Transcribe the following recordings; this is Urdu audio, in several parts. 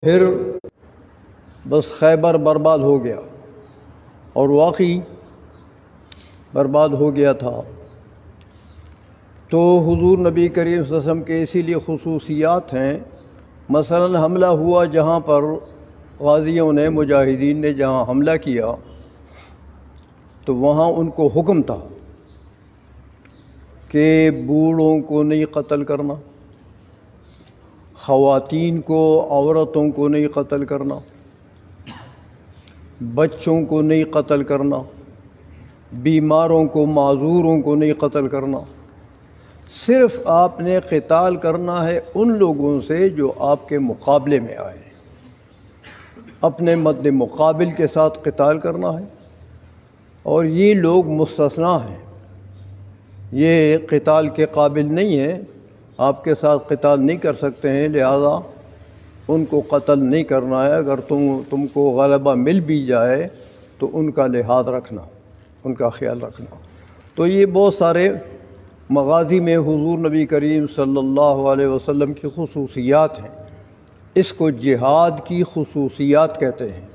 پھر بس خیبر برباد ہو گیا، اور واقعی برباد ہو گیا تھا۔ تو حضور نبی کریم صلی اللہ علیہ وسلم کے اسی لیے خصوصیات ہیں۔ مثلا حملہ ہوا جہاں پر غازیوں نے، مجاہدین نے جہاں حملہ کیا تو وہاں ان کو حکم تھا کہ بوڑھوں کو نہیں قتل کرنا، خواتین کو، عورتوں کو نہیں قتل کرنا، بچوں کو نہیں قتل کرنا، بیماروں کو، معذوروں کو نہیں قتل کرنا۔ صرف آپ نے قتال کرنا ہے ان لوگوں سے جو آپ کے مقابلے میں آئے، اپنے مد مقابل کے ساتھ قتال کرنا ہے، اور یہ لوگ مستثنیٰ ہیں، یہ قتال کے قابل نہیں ہیں، آپ کے ساتھ قتال نہیں کر سکتے ہیں، لہذا ان کو قتل نہیں کرنا ہے۔ اگر تم کو غلبہ مل بھی جائے تو ان کا لحاظ رکھنا، ان کا خیال رکھنا۔ تو یہ بہت سارے مغازی میں حضور نبی کریم صلی اللہ علیہ وسلم کی خصوصیات ہیں۔ اس کو جہاد کی خصوصیات کہتے ہیں۔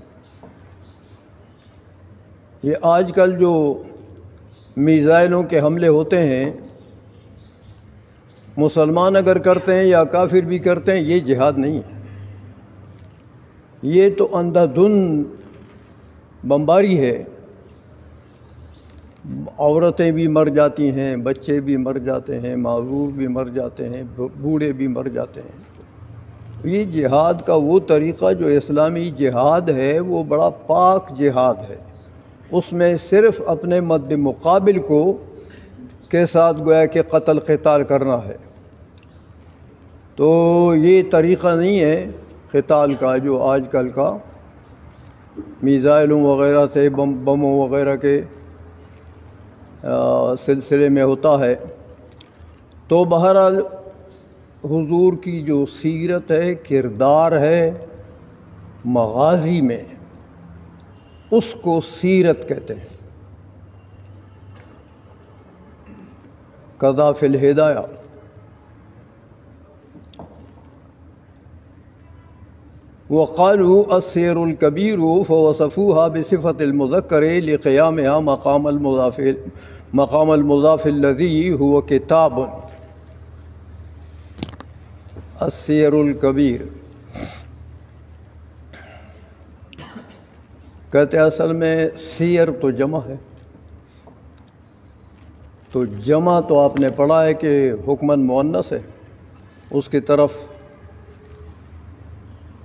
یہ آج کل جو میزائلوں کے حملے ہوتے ہیں، مسلمان اگر کرتے ہیں یا کافر بھی کرتے ہیں، یہ جہاد نہیں ہے، یہ تو اندھا دھند بمباری ہے۔ عورتیں بھی مر جاتی ہیں، بچے بھی مر جاتے ہیں، معذور بھی مر جاتے ہیں، بوڑھے بھی مر جاتے ہیں۔ یہ جہاد کا وہ طریقہ جو اسلامی جہاد ہے وہ بڑا پاک جہاد ہے۔ اس میں صرف اپنے مد مقابل کو کے ساتھ گویا کہ قتال کرنا ہے۔ تو یہ طریقہ نہیں ہے قتال کا جو آج کل کا میزائلوں وغیرہ سے، بموں وغیرہ کے سلسلے میں ہوتا ہے۔ تو بہرحال حضور کی جو سیرت ہے، کردار ہے مغازی میں، اس کو سیرت کہتے ہیں۔ قضا فی الہدایہ، وقالوا السیر الکبیر فوصفوها بصفة المذکر لقیامها مقام المضاف الذی هو کتاب۔ السیر الکبیر کہتے ہیں اصل میں سیر تو جمع ہے، تو جمع تو آپ نے پڑھا ہے کہ حکماً مؤنث ہے، اس کی طرف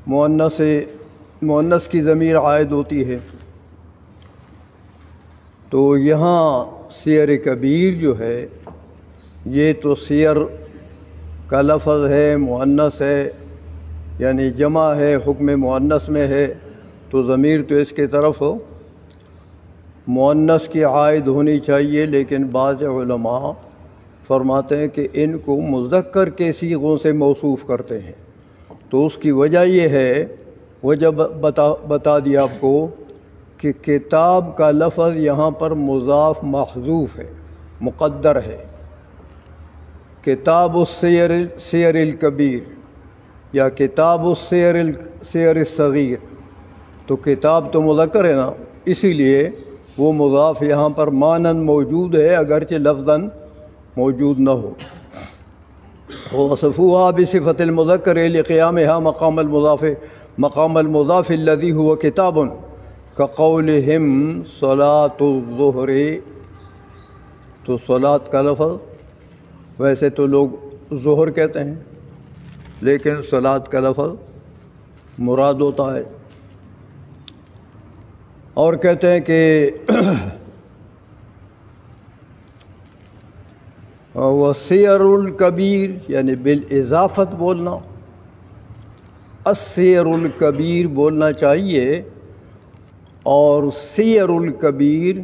مؤنث کی ضمیر عائد ہوتی ہے۔ تو یہاں سیر کبیر جو ہے یہ تو سیر کا لفظ ہے، مؤنث ہے، یعنی جمع ہے، حکم مؤنث میں ہے، تو ضمیر تو اس کی طرف مؤنث کی عائد ہونی چاہیے، لیکن بعض علماء فرماتے ہیں کہ ان کو مذکر کے صیغوں سے موصوف کرتے ہیں۔ تو اس کی وجہ یہ ہے، وجہ بتا دیا آپ کو، کہ کتاب کا لفظ یہاں پر مضاف محذوف ہے، مقدر ہے۔ کتاب السیر الکبیر یا کتاب السیر الصغیر، تو کتاب تو مذکر ہے نا، اسی لیے وہ مضاف یہاں پر مانن موجود ہے، اگرچہ لفظاً موجود نہ ہو۔ وصفوها بصفة المذکر لقیامها مقام المضاف الذی هو کتاب كقولهم صلاة الظہر۔ تو صلاة کا لفظ ویسے تو لوگ ظہر کہتے ہیں، لیکن صلاة کا لفظ مراد ہوتا ہے۔ اور کہتے ہیں کہ وسیر الکبیر یعنی بالاضافت بولنا، السیر الکبیر بولنا چاہیے، اور سیر الکبیر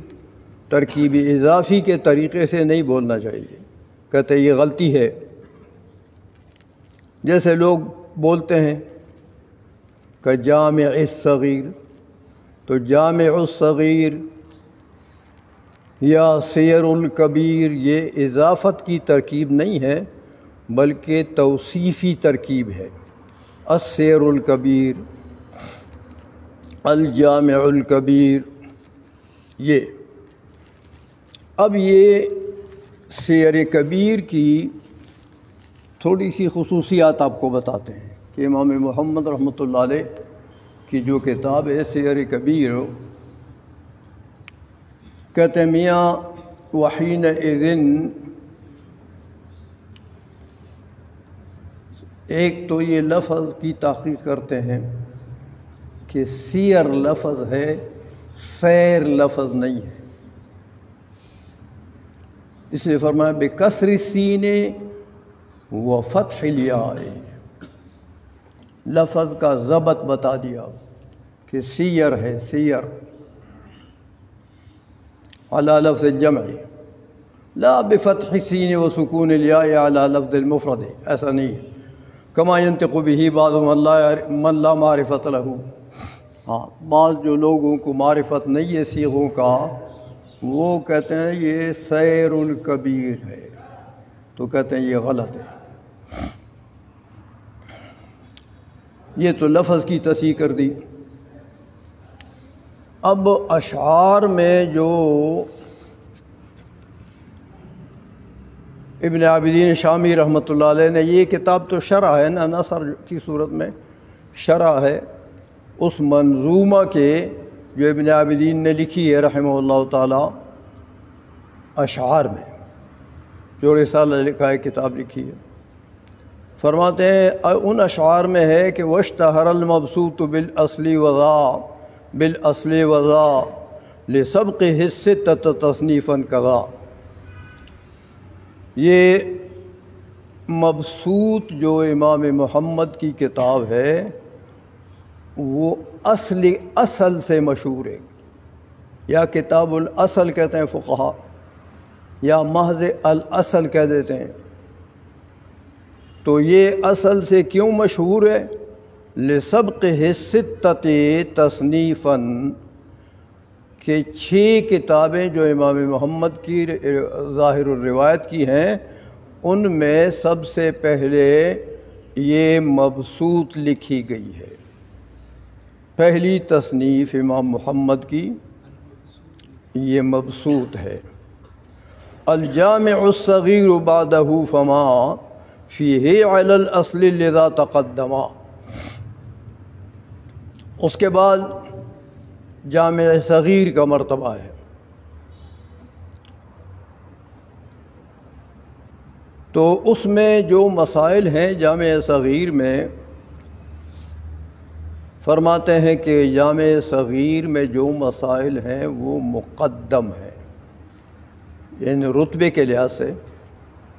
ترکیب اضافی کے طریقے سے نہیں بولنا چاہیے۔ کہتے ہیں یہ غلطی ہے، جیسے لوگ بولتے ہیں کہ جامع الصغیر، تو جامع الصغیر یا سیر الکبیر یہ اضافت کی ترکیب نہیں ہے، بلکہ توصیفی ترکیب ہے۔ السیر الکبیر، الجامع الکبیر، یہ اب یہ سیر کبیر کی تھوڑی سی خصوصیات آپ کو بتاتے ہیں کہ امام محمد رحمۃ اللہ علیہ کی جو کتاب ہے سیر کبیر، کہتے ہیں میاں وحینئذ ایک تو یہ لفظ کی تحقیق کرتے ہیں کہ سیر لفظ ہے، سیر لفظ نہیں ہے، اس لیے فرمایا بکسر السین و فتح الیاء، لفظ کا ضبط بتا دیا کہ سیر ہے، سیر علی لفظ الجمع لا بفتح السین و سکون الیاء علی لفظ المفرد، ایسا نہیں ہے، کما ینطق بہ بعض من لا معرفت لہ، ہاں بعض جو لوگوں کو معرفت نہیں ہے صیغوں کا، وہ کہتے ہیں یہ سیر الکبیر ہے، تو کہتے ہیں یہ غلط ہے، یہ تو لفظ کی تصحیح کر دی۔ اب اشعار میں جو ابن عابدین شامی رحمۃ اللہ علیہ نے، یہ کتاب تو شرح ہے نا، نثر کی صورت میں شرح ہے اس منظومہ کے جو ابن عابدین نے لکھی ہے رحمہ اللہ تعالی اشعار میں، جو رسالہ لکھا ہے، کتاب لکھی ہے، فرماتے ہیں ان اشعار میں ہے کہ واشتہر المبسوط بالاصل وذا لسبقہ الستۃ تصنیفا کذا، یہ مبسوط جو امام محمد کی کتاب ہے وہ اصل سے مشہور ہے، یا کتاب الاصل کہتے ہیں فقہا، یا محض الاصل کہہ دیتے ہیں، تو یہ اصل سے کیوں مشہور ہے؟ لسبقہ الستۃ تصنیفا، کہ 6 کتابیں جو امام محمد کی ظاہر الروایت کی ہیں ان میں سب سے پہلے یہ مبسوط لکھی گئی ہے، پہلی تصنیف امام محمد کی یہ مبسوط ہے۔ الجامع الصغیر بعدہ فما فیہ علی الاصل لذا تقدما، اس کے بعد جامع صغیر کا مرتبہ ہے، تو اس میں جو مسائل ہیں جامع صغیر میں فرماتے ہیں کہ جامع صغیر میں جو مسائل ہیں وہ مقدم ہیں، یعنی رتبے کے لحاظ سے،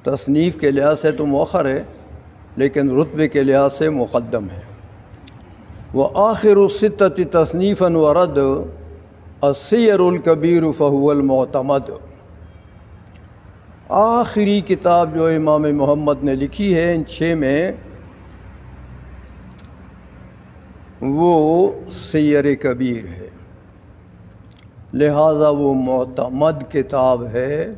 تصنیف کے لحاظ سے تو مؤخر ہے لیکن رتبے کے لحاظ سے مقدم ہے۔ وآخر الستۃ تصنیفا ورد السیر الکبیر فہو المعتمد، آخری کتاب جو امام محمد نے لکھی ہے ان 6 میں وہ سیر کبیر ہے، لہذا وہ معتمد کتاب ہے۔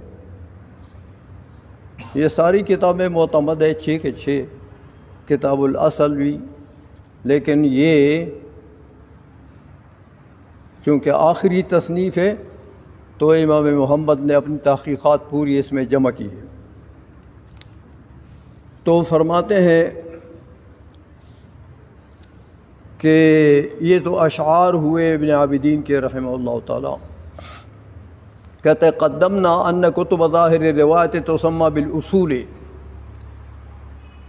یہ ساری کتابیں معتمد ہے، 6 کے 6، کتاب الاصل بھی، لیکن یہ چونکہ آخری تصنیف ہے تو امام محمد نے اپنی تحقیقات پوری اس میں جمع کی ہے۔ تو فرماتے ہیں کہ یہ تو اشعار ہوئے ابن عابدین کے رحمہ اللہ تعالی، کہتے قدمنا ان کتب ظاہر روایت تسمى بالاصول،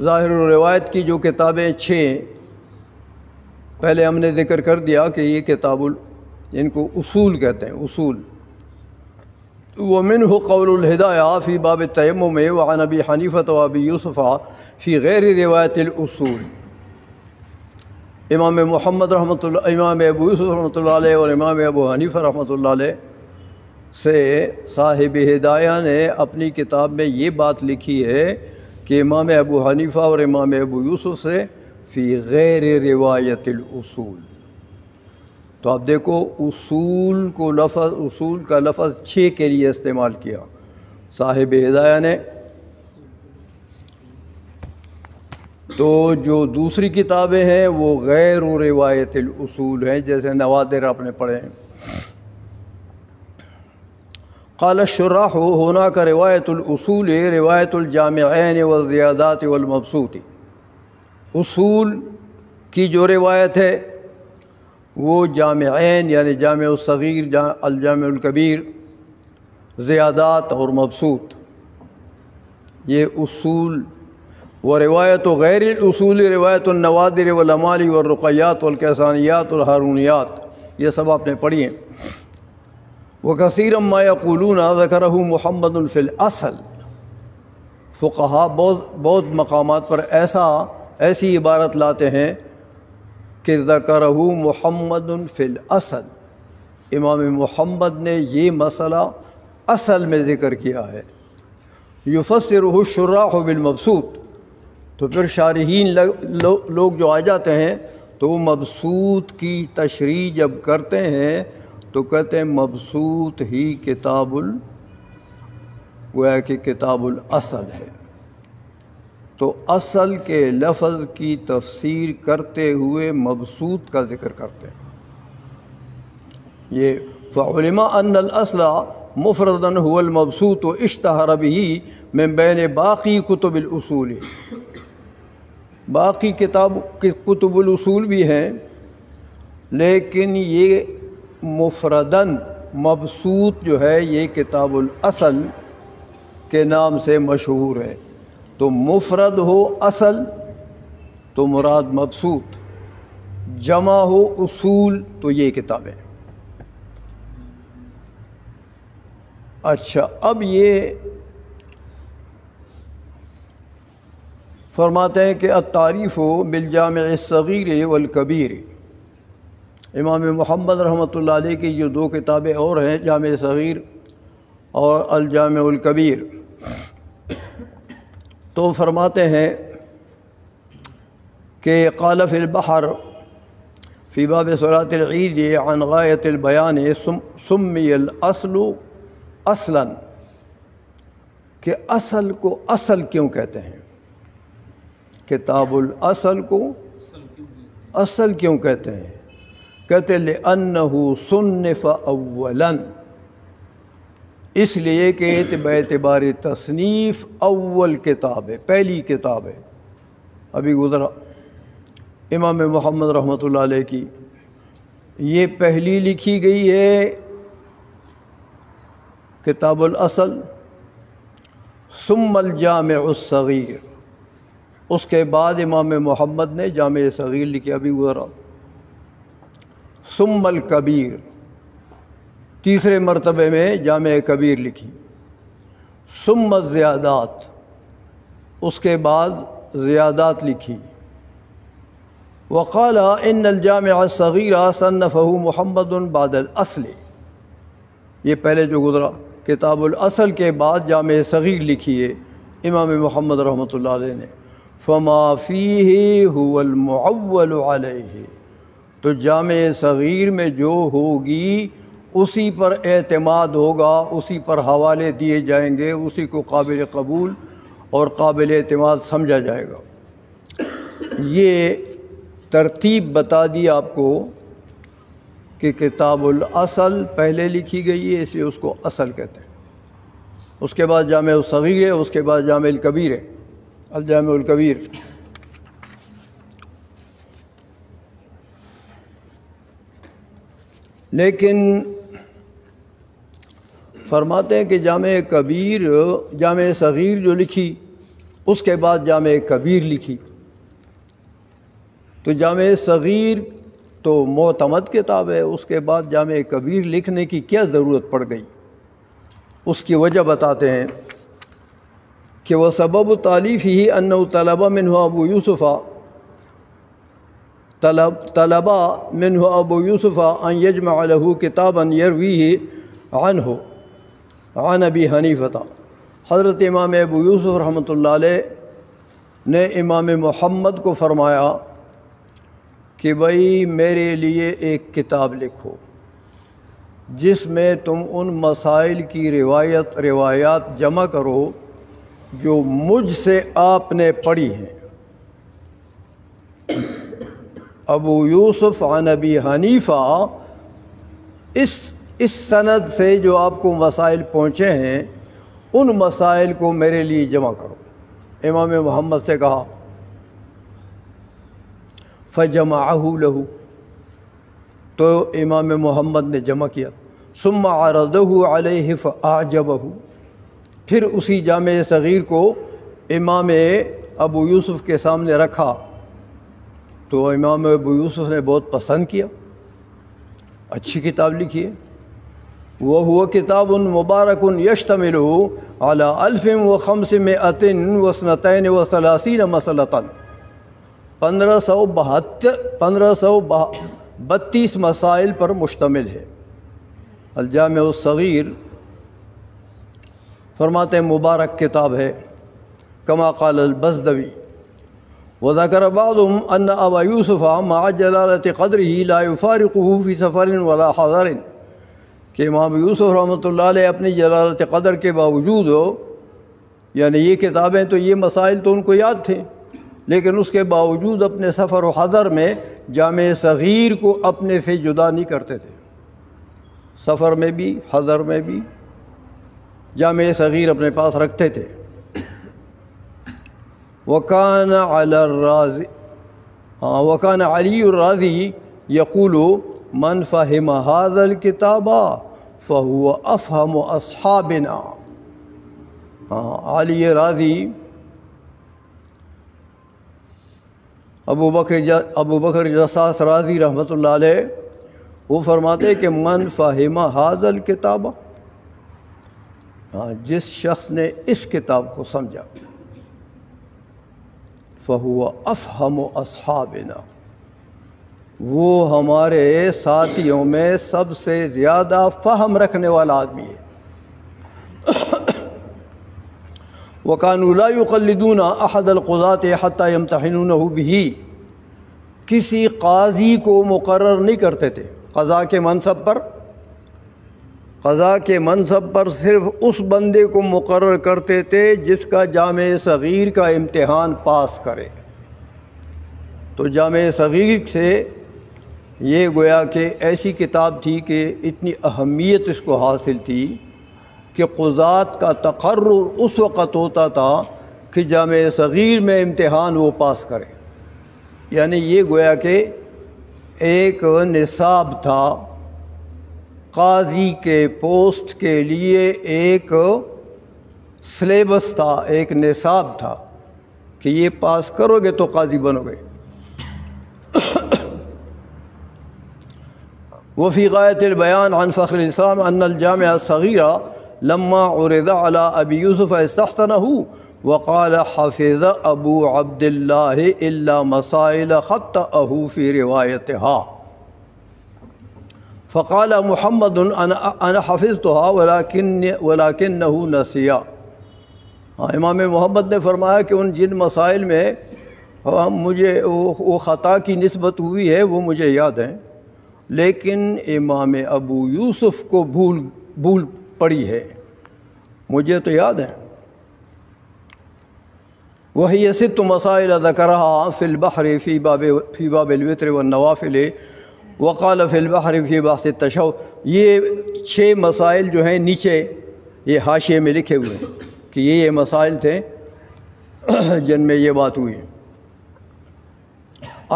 ظاہر روایت کی جو کتابیں 6 پہلے ہم نے ذکر کر دیا کہ یہ کتاب ان کو اصول کہتے ہیں، اصول۔ ومنہ قول الہدایہ فی باب التیمم وعن ابی حنیفہ و ابی یوسف فی غیر روایت الاصول، امام محمد رحمۃ اللہ، امام ابو یوسف رحمۃ اللہ علیہ اور امام ابو حنیفہ رحمۃ اللہ علیہ سے صاحب ہدایہ نے اپنی کتاب میں یہ بات لکھی ہے کہ امام ابو حنیفہ اور امام ابو یوسف سے فی غیر روایت الاصول، تو آپ دیکھو اصول کو لفظ، اصول کا لفظ 6 کے لیے استعمال کیا صاحب ہدایہ نے، تو جو دوسری کتابیں ہیں وہ غیر روایت الاصول ہیں، جیسے نوادر آپ نے پڑھے ہیں۔ قال الشراح هناك روایت الاصول روایت الجامعین والزیادات والمبسوط۔ اصول کی جو روایت ہے وہ جامعین یعنی جامع الصغیر، الجامع الکبیر، زیادات اور مبسوط، یہ اصول۔ و روایت غیر الاصول روایت النوادر والامال والرقیات والکیسانیات والہارونیات، یہ سب آپ نے پڑھی ہیں۔ وکثیرا ما یقولون ذکرہ محمد فی الاصل، فقہا بہت مقامات پر ایسی عبارت لاتے ہیں کہ ذکرہ محمد فی الاصل، امام محمد نے یہ مسئلہ اصل میں ذکر کیا ہے۔ یفسرہ الشراح بالمبسوط، تو پھر شارحین لوگ جو آ جاتے ہیں تو وہ مبسوط کی تشریح جب کرتے ہیں تو کہتے ہیں مبسوط ہی گویا کہ کتاب الاصل ہے۔ تو اصل کے لفظ کی تفسیر کرتے ہوئے مبسوط کا ذکر کرتے ہیں۔ یہ فعلم ان الاصل مفردا هو المبسوط اشتہر به من بین باقی کتب الاصول، باقی کتب الاصول بھی ہیں لیکن یہ مفرداً مبسوط جو ہے یہ کتاب الاصل کے نام سے مشہور ہے۔ تو مفرد ہو اصل تو مراد مبسوط، جمع ہو اصول تو یہ کتابیں۔ اچھا، اب یہ فرماتے ہیں کہ التعریف بالجامع الصغیر والکبیر، امام محمد رحمۃ اللہ علیہ کی جو دو کتابیں اور ہیں، جامع صغیر اور الجامع الکبیر، تو فرماتے ہیں کہ قال فی البحر فی باب صلاۃ العید عن غایۃ البیان سمی الاصل اصلا، کہ اصل کو اصل کیوں کہتے ہیں، کتاب الاصل کو اصل کیوں کہتے ہیں؟ کہتے لأنہ صنف اولا، اس لیے کہ باعتبار تصنیف اول کتاب ہے، پہلی کتاب ہے۔ ابھی گزرا امام محمد رحمۃ اللہ علیہ کی، یہ پہلی لکھی گئی ہے کتاب الاصل، ثم الجامع الصغیر، اس کے بعد امام محمد نے جامع صغیر لکھی، ابھی گزرا، ثم الکبیر، تیسرے مرتبے میں جامع کبیر لکھی، ثم الزیادات، اس کے بعد زیادات لکھی۔ وقال ان الجامع الصغیر صنفہ محمد بعد الاصل، یہ پہلے جو گزرا، کتاب الاصل کے بعد جامع صغیر لکھی ہے امام محمد رحمۃ اللہ علیہ نے۔ فما فیہ هو المعول علیہ، تو جامع صغیر میں جو ہوگی اسی پر اعتماد ہوگا، اسی پر حوالے دیے جائیں گے، اسی کو قابل قبول اور قابل اعتماد سمجھا جائے گا۔ یہ ترتیب بتا دی آپ کو کہ کتاب الاصل پہلے لکھی گئی ہے، اس لیے اس کو اصل کہتے ہیں، اس کے بعد جامع الصغیر ہے، اس کے بعد جامع الکبیر ہے، الجامع الکبیر۔ لیکن فرماتے ہیں کہ جامع صغیر جو لکھی اس کے بعد جامع کبیر لکھی، تو جامع صغیر تو معتمد کتاب ہے، اس کے بعد جامع کبیر لکھنے کی کیا ضرورت پڑ گئی؟ اس کی وجہ بتاتے ہیں کہ وہ سبب تالیف ہی انہ طلبہ منہ ابو یوسف ابو یوسف ان یجمع له کتابا یرویہ عنہ عن ابی حنیفہ، حضرت امام ابو یوسف رحمۃ اللہ علیہ نے امام محمد کو فرمایا کہ بھائی میرے لیے ایک کتاب لکھو جس میں تم ان مسائل کی روایات جمع کرو جو مجھ سے آپ نے پڑھی ہیں، ابو یوسف عن ابی حنیفہ، اس سند سے جو آپ کو مسائل پہنچے ہیں ان مسائل کو میرے لیے جمع کرو۔ امام محمد سے کہا، فجمعہ لہ، تو امام محمد نے جمع کیا۔ ثم عرضہ علیہ فاعجبہ، پھر اسی جامع صغیر کو امام ابو یوسف کے سامنے رکھا تو امام ابو یوسف نے بہت پسند کیا، اچھی کتاب لکھی ہے۔ وَهُوَ کتاب مبارک یشتمل علی 1532 مسئلۃ، 1532 مسائل پر مشتمل ہے۔ الجامع الصغیر فرماتے ہیں مبارک کتاب ہے، کما قال البزدوی۔ وذكر بعضهم أن أبا يوسف مع جلالة قدره لا يفارقه في سفر ولا حضر، کہ امام یوسف رحمۃ اللہ علیہ اپنی جلالت قدر کے باوجود یعنی یہ کتابیں تو یہ مسائل تو ان کو یاد تھے، لیکن اس کے باوجود اپنے سفر و حضر میں جامع صغیر کو اپنے سے جدا نہیں کرتے تھے۔ سفر میں بھی حضر میں بھی جامع صغیر اپنے پاس رکھتے تھے۔ وکان علی الرازی یقول من فہم هذا الکتاب فهو افہم اصحابنا۔ علی رازی ابو بکر جساس رازی رحمۃ اللہ علیہ وہ فرماتے کہ من فہم هذا الکتاب، جس شخص نے اس کتاب کو سمجھا، فہو افہم اصحابنا، وہ ہمارے ساتھیوں میں سب سے زیادہ فہم رکھنے والا آدمی ہے۔ وَكَانُوا لَا يُقَلِّدُونَ أَحَدَ الْقُضَاةِ حَتَّى يَمْتَحِنُونَهُ بِهِ، کسی قاضی کو مقرر نہیں کرتے تھے قضاء کے منصب پر صرف اس بندے کو مقرر کرتے تھے جس کا جامع صغیر کا امتحان پاس کرے۔ تو جامع صغیر سے یہ گویا کہ ایسی کتاب تھی کہ اتنی اہمیت اس کو حاصل تھی کہ قضات کا تقرر اس وقت ہوتا تھا کہ جامع صغیر میں امتحان وہ پاس کرے، یعنی یہ گویا کہ ایک نصاب تھا، قاضی کے پوسٹ کے لیے ایک سلیبس تھا، ایک نصاب تھا کہ یہ پاس کرو گے تو قاضی بنو گے۔ وفي غاية البيان عن فخر الإسلام أن الجامع الصغير لما عرض على أبي يوسف استحسنه وقال حفظ أبو عبد الله إلا مسائل خطأه في روايتها، فقال محمد أنا حفظتها ولكنه نسيا۔ امام محمد نے فرمایا کہ ان جن مسائل میں مجھے وہ خطا کی نسبت ہوئی ہے وہ مجھے یاد ہیں، لیکن امام ابو یوسف کو بھول پڑی ہے، مجھے تو یاد ہے۔ وہی 6 مسائل ذکرها فی البحر فی باب الوتر والنوافل وقال فی البحر فی بحث التشہد۔ یہ 6 مسائل جو ہیں نیچے یہ حاشیے میں لکھے ہوئے ہیں کہ یہ مسائل تھے جن میں یہ بات ہوئی ہے۔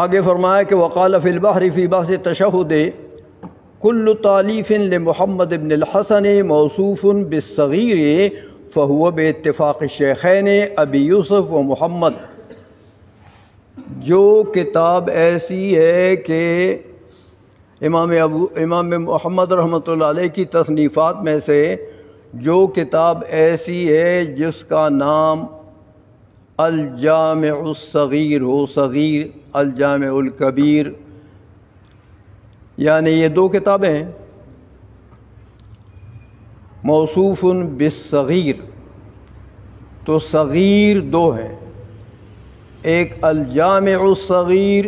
آگے فرمایا کہ وقال فی البحر فی بحث التشہد کل تالیف لمحمد بن الحسن موصوف بالصغیر فہو باتفاق الشیخین ابی یوسف و محمد۔ جو کتاب ایسی ہے کہ امام محمد رحمۃ اللہ علیہ کی تصنیفات میں سے جو کتاب ایسی ہے جس کا نام الجامع الصغیر ہو، صغیر الجامع الکبیر، یعنی یہ 2 کتابیں ہیں موصوف بالصغیر، تو صغیر 2 ہیں، ایک الجامع الصغیر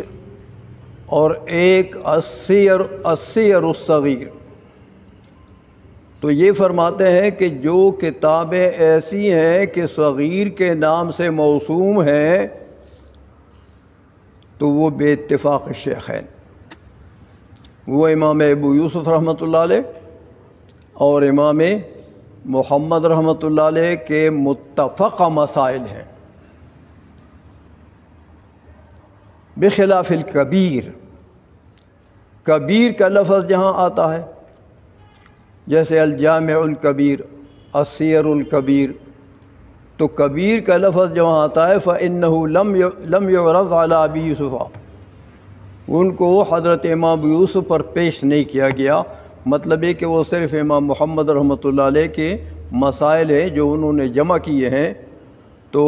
اور ایک السیر الصغیر۔ تو یہ فرماتے ہیں کہ جو کتابیں ایسی ہیں کہ صغیر کے نام سے موسوم ہیں تو وہ بے اتفاق شیخین، وہ امام ابو یوسف رحمۃ اللہ علیہ اور امام محمد رحمۃ اللہ علیہ کے متفق مسائل ہیں، بخلاف الکبیر۔ کبیر کا لفظ جہاں آتا ہے جیسے الجامع الکبیر، السیر الکبیر، تو کبیر کا لفظ جہاں آتا ہے فَإِنَّهُ لم يعرض على ابی یوسف، ان کو حضرت امام ابو یوسف پر پیش نہیں کیا گیا، مطلب یہ کہ وہ صرف امام محمد رحمۃ اللہ علیہ کے مسائل ہیں جو انہوں نے جمع کیے ہیں، تو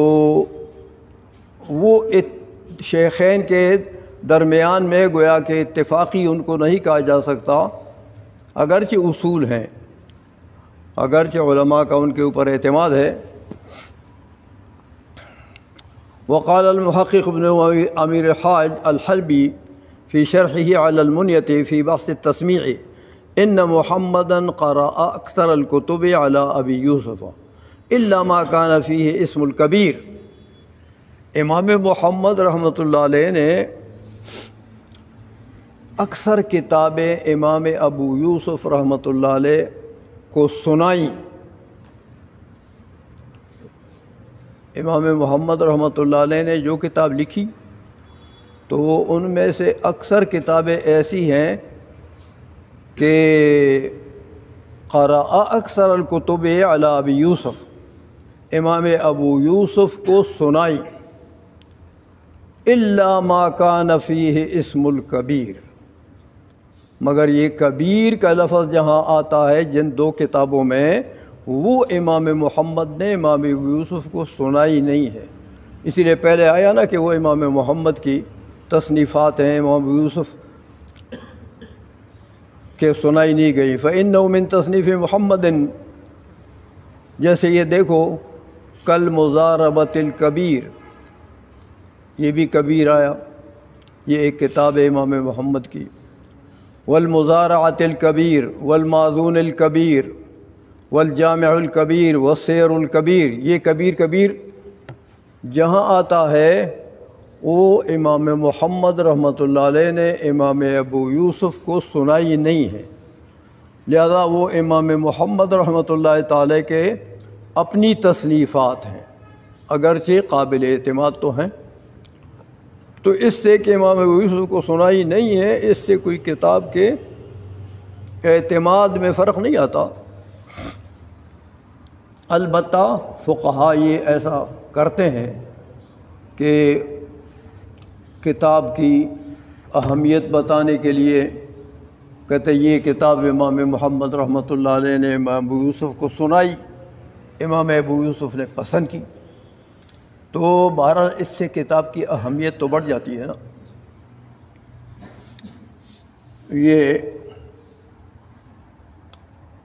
وہ شیخین کے درمیان میں گویا کہ اتفاقی ان کو نہیں کہا جا سکتا، اگرچہ اصول ہیں، اگرچہ علماء کا ان کے اوپر اعتماد ہے۔ وقال المحقق ابن امیر حاج الحلبی فی شرحه على المنیۃ فی بحث التسمیع ان محمدا قرأ اکثر الکتب على ابی یوسف الا ما كان فیہ اسم الکبیر۔ امام محمد رحمۃ اللہ علیہ نے اکثر کتابیں امام ابو یوسف رحمۃ اللہ علیہ کو سنائیں۔ امام محمد رحمۃ اللہ علیہ نے جو کتاب لکھی تو ان میں سے اکثر کتابیں ایسی ہیں کہ قرأ اکثر الکتب علی ابی یوسف، امام ابو یوسف کو سنائی، الا ما کان فیہ اسم الکبیر، مگر یہ کبیر کا لفظ جہاں آتا ہے جن دو کتابوں میں، وہ امام محمد نے امام ابو یوسف کو سنائی نہیں ہے۔ اسی لیے پہلے آیا نا کہ وہ امام محمد کی تصنیفات ہیں، امام ابو یوسف کے سنائی نہیں گئی۔ فإنہ من تصنیف محمد، جیسے یہ دیکھو کالمضاربۃ الکبیر، یہ بھی کبیر آیا، یہ ایک کتاب ہے امام محمد کی، والمزارعۃ الکبیر، والماذون الکبیر، والجامع الکبیر، والسیر الکبیر، یہ کبیر کبیر جہاں آتا ہے وہ امام محمد رحمۃ اللہ علیہ نے امام ابو یوسف کو سنائی نہیں ہے، لہذا وہ امام محمد رحمۃ اللہ تعالی کے اپنی تصنیفات ہیں، اگرچہ قابل اعتماد تو ہیں۔ تو اس سے کہ امام ابو یوسف کو سنائی نہیں ہے، اس سے کوئی کتاب کے اعتماد میں فرق نہیں آتا۔ البتہ فقہا یہ ایسا کرتے ہیں کہ کتاب کی اہمیت بتانے کے لیے کہتے یہ کتاب امام محمد رحمۃ اللہ علیہ نے امام ابو یوسف کو سنائی، امام ابو یوسف نے پسند کی، تو بہرحال اس سے کتاب کی اہمیت تو بڑھ جاتی ہے نا۔ یہ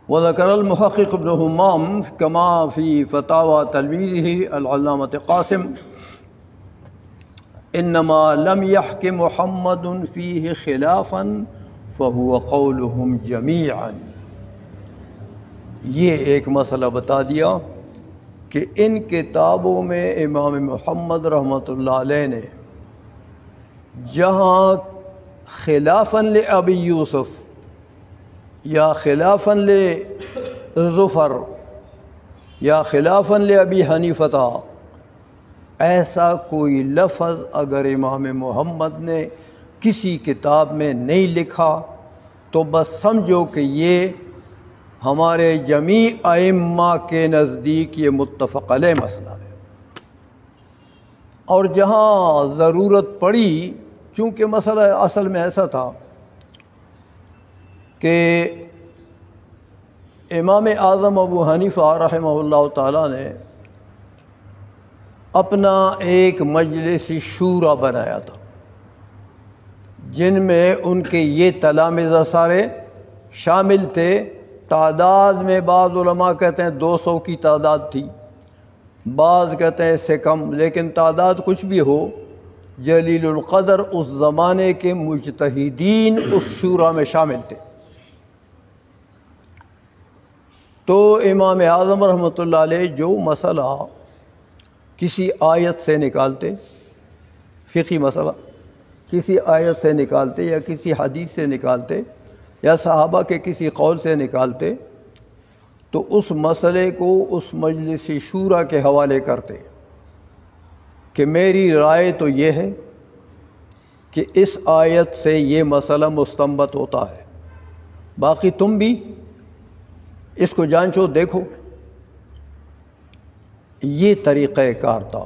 وذكر المحقق ابن همام كما في فتاوى تلميذه العلامة قاسم انما لم يحكم محمد فيه خلافا فهو قولهم جميعا، یہ ایک مسئلہ بتا دیا کہ ان کتابوں میں امام محمد رحمۃ اللہ علیہ نے جہاں خلافاً لابی یوسف یا خلافاً لظفر یا خلافاً لابی حنیفہ ایسا کوئی لفظ اگر امام محمد نے کسی کتاب میں نہیں لکھا تو بس سمجھو کہ یہ ہمارے جمیع ائمہ کے نزدیک یہ متفق علیہ مسئلہ ہے، اور جہاں ضرورت پڑی، چونکہ مسئلہ اصل میں ایسا تھا کہ امام اعظم ابو حنیفہ رحمہ اللہ تعالیٰ نے اپنا ایک مجلس شورا بنایا تھا جن میں ان کے یہ تلامذہ سارے شامل تھے۔ تعداد میں بعض علماء کہتے ہیں 200 کی تعداد تھی، بعض کہتے ہیں اس سے کم، لیکن تعداد کچھ بھی ہو، جلیل القدر اس زمانے کے مجتہدین اس شورا میں شامل تھے۔ تو امام اعظم رحمۃ اللہ علیہ جو مسئلہ کسی آیت سے نکالتے، فقہی مسئلہ، کسی آیت سے نکالتے یا کسی حدیث سے نکالتے یا صحابہ کے کسی قول سے نکالتے تو اس مسئلے کو اس مجلس شورا کے حوالے کرتے کہ میری رائے تو یہ ہے کہ اس آیت سے یہ مسئلہ مستنبط ہوتا ہے، باقی تم بھی اس کو جانچو دیکھو۔ یہ طریقہ کار تھا۔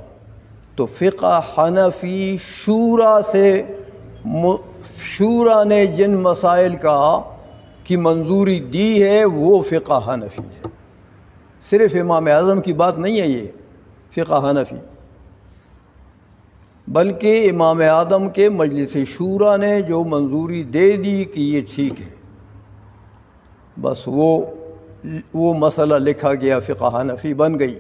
تو فقہ حنفی شورا سے، شورا نے جن مسائل کی منظوری دی ہے وہ فقہ حنفی ہے، صرف امام اعظم کی بات نہیں ہے یہ فقہ حنفی، بلکہ امام اعظم کے مجلس شورا نے جو منظوری دے دی کہ یہ ٹھیک ہے، بس وہ مسئلہ لکھا گیا، فقہ حنفی بن گئی۔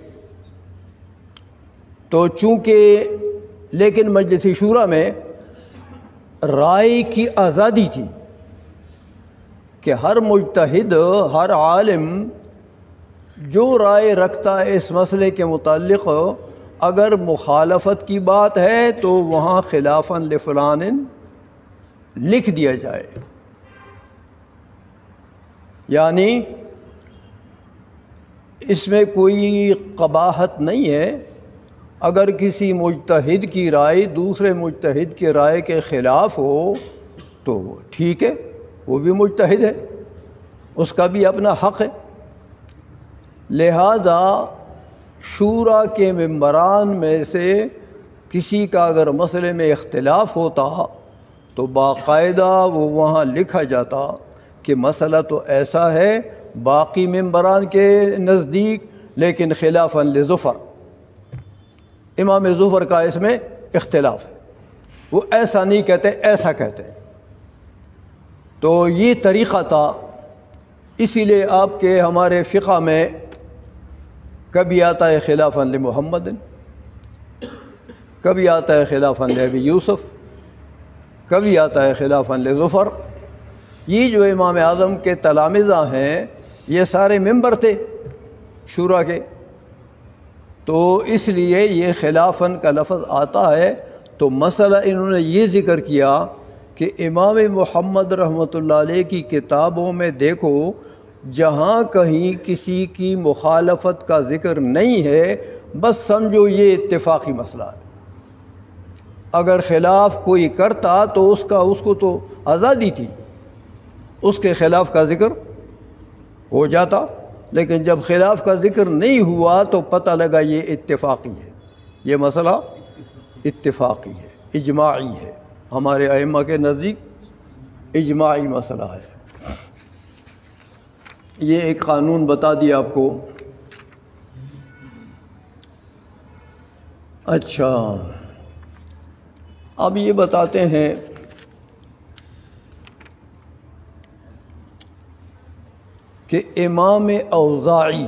تو چونکہ لیکن مجلس شورا میں رائے کی آزادی تھی کہ ہر مجتہد، ہر عالم جو رائے رکھتا ہے اس مسئلے کے متعلق، اگر مخالفت کی بات ہے تو وہاں خلافاً لفلان لکھ دیا جائے، یعنی اس میں کوئی قباحت نہیں ہے۔ اگر کسی مجتہد کی رائے دوسرے مجتہد کی رائے کے خلاف ہو تو ٹھیک ہے، وہ بھی مجتہد ہے، اس کا بھی اپنا حق ہے۔ لہذا شورا کے ممبران میں سے کسی کا اگر مسئلے میں اختلاف ہوتا تو باقاعدہ وہ وہاں لکھا جاتا کہ مسئلہ تو ایسا ہے باقی ممبران کے نزدیک، لیکن خلافاً لظفر، امام ظفر کا اس میں اختلاف ہے، وہ ایسا نہیں کہتے، ایسا کہتے ہیں۔ تو یہ طریقہ تھا، اسی لیے آپ کے ہمارے فقہ میں کبھی آتا ہے خلافاً لمحمد، کبھی آتا ہے خلافاً لابی یوسف، کبھی آتا ہے خلافاً لظفر۔ یہ جو امام اعظم کے تلامذہ ہیں یہ سارے ممبر تھے شورا کے، تو اس لیے یہ خلافاً کا لفظ آتا ہے۔ تو مسئلہ انہوں نے یہ ذکر کیا کہ امام محمد رحمۃ اللہ علیہ کی کتابوں میں دیکھو جہاں کہیں کسی کی مخالفت کا ذکر نہیں ہے، بس سمجھو یہ اتفاقی مسئلہ ہے۔ اگر خلاف کوئی کرتا تو اس کو تو آزادی تھی، اس کے خلاف کا ذکر ہو جاتا، لیکن جب خلاف کا ذکر نہیں ہوا تو پتہ لگا یہ اتفاقی ہے، یہ مسئلہ اتفاقی ہے، اجماعی ہے، ہمارے ائمہ کے نزدیک اجماعی مسئلہ ہے۔ یہ ایک قانون بتا دیا آپ کو۔ اچھا، اب یہ بتاتے ہیں کہ امام اوزاعی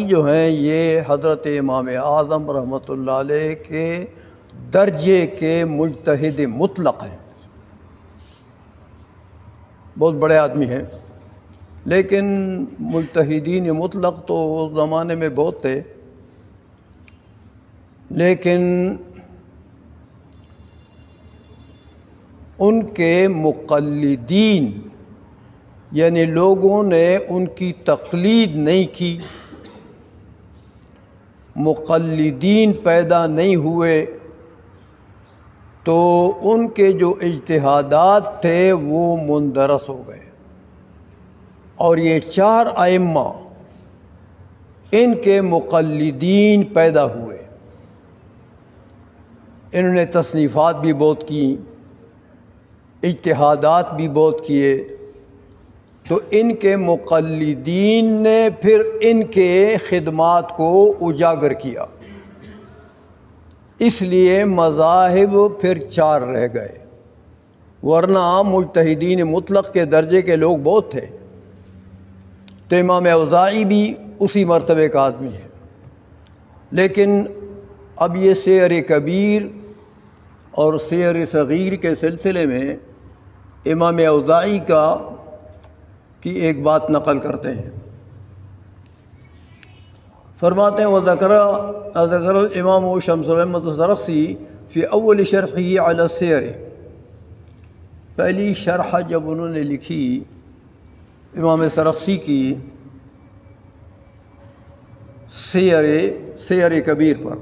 جو ہیں یہ حضرت امام اعظم رحمۃ اللہ علیہ کے درجے کے مجتہد مطلق ہیں، بہت بڑے آدمی ہیں، لیکن مجتہدین مطلق تو اس زمانے میں بہت تھے، لیکن ان کے مقلدین یعنی لوگوں نے ان کی تقلید نہیں کی، مقلدین پیدا نہیں ہوئے، تو ان کے جو اجتہادات تھے وہ مندرس ہو گئے۔ اور یہ چار ائمہ ان کے مقلدین پیدا ہوئے، انہوں نے تصنیفات بھی بہت کی، اجتہادات بھی بہت کیے، تو ان کے مقلدین نے پھر ان کے خدمات کو اجاگر کیا، اس لیے مذاہب پھر چار رہ گئے، ورنہ مجتہدین مطلق کے درجے کے لوگ بہت تھے۔ تو امام اوزاعی بھی اسی مرتبے کا آدمی ہے، لیکن اب یہ سیر کبیر اور سیر صغیر کے سلسلے میں امام اوزاعی کی ایک بات نقل کرتے ہیں، فرماتے ہیں وذکر الامام شمس الحمد الزرخشی فی اول شرحہ علی السیر، پہلی شرح جب انہوں نے لکھی امام سرخسی کی سیر کبیر پر،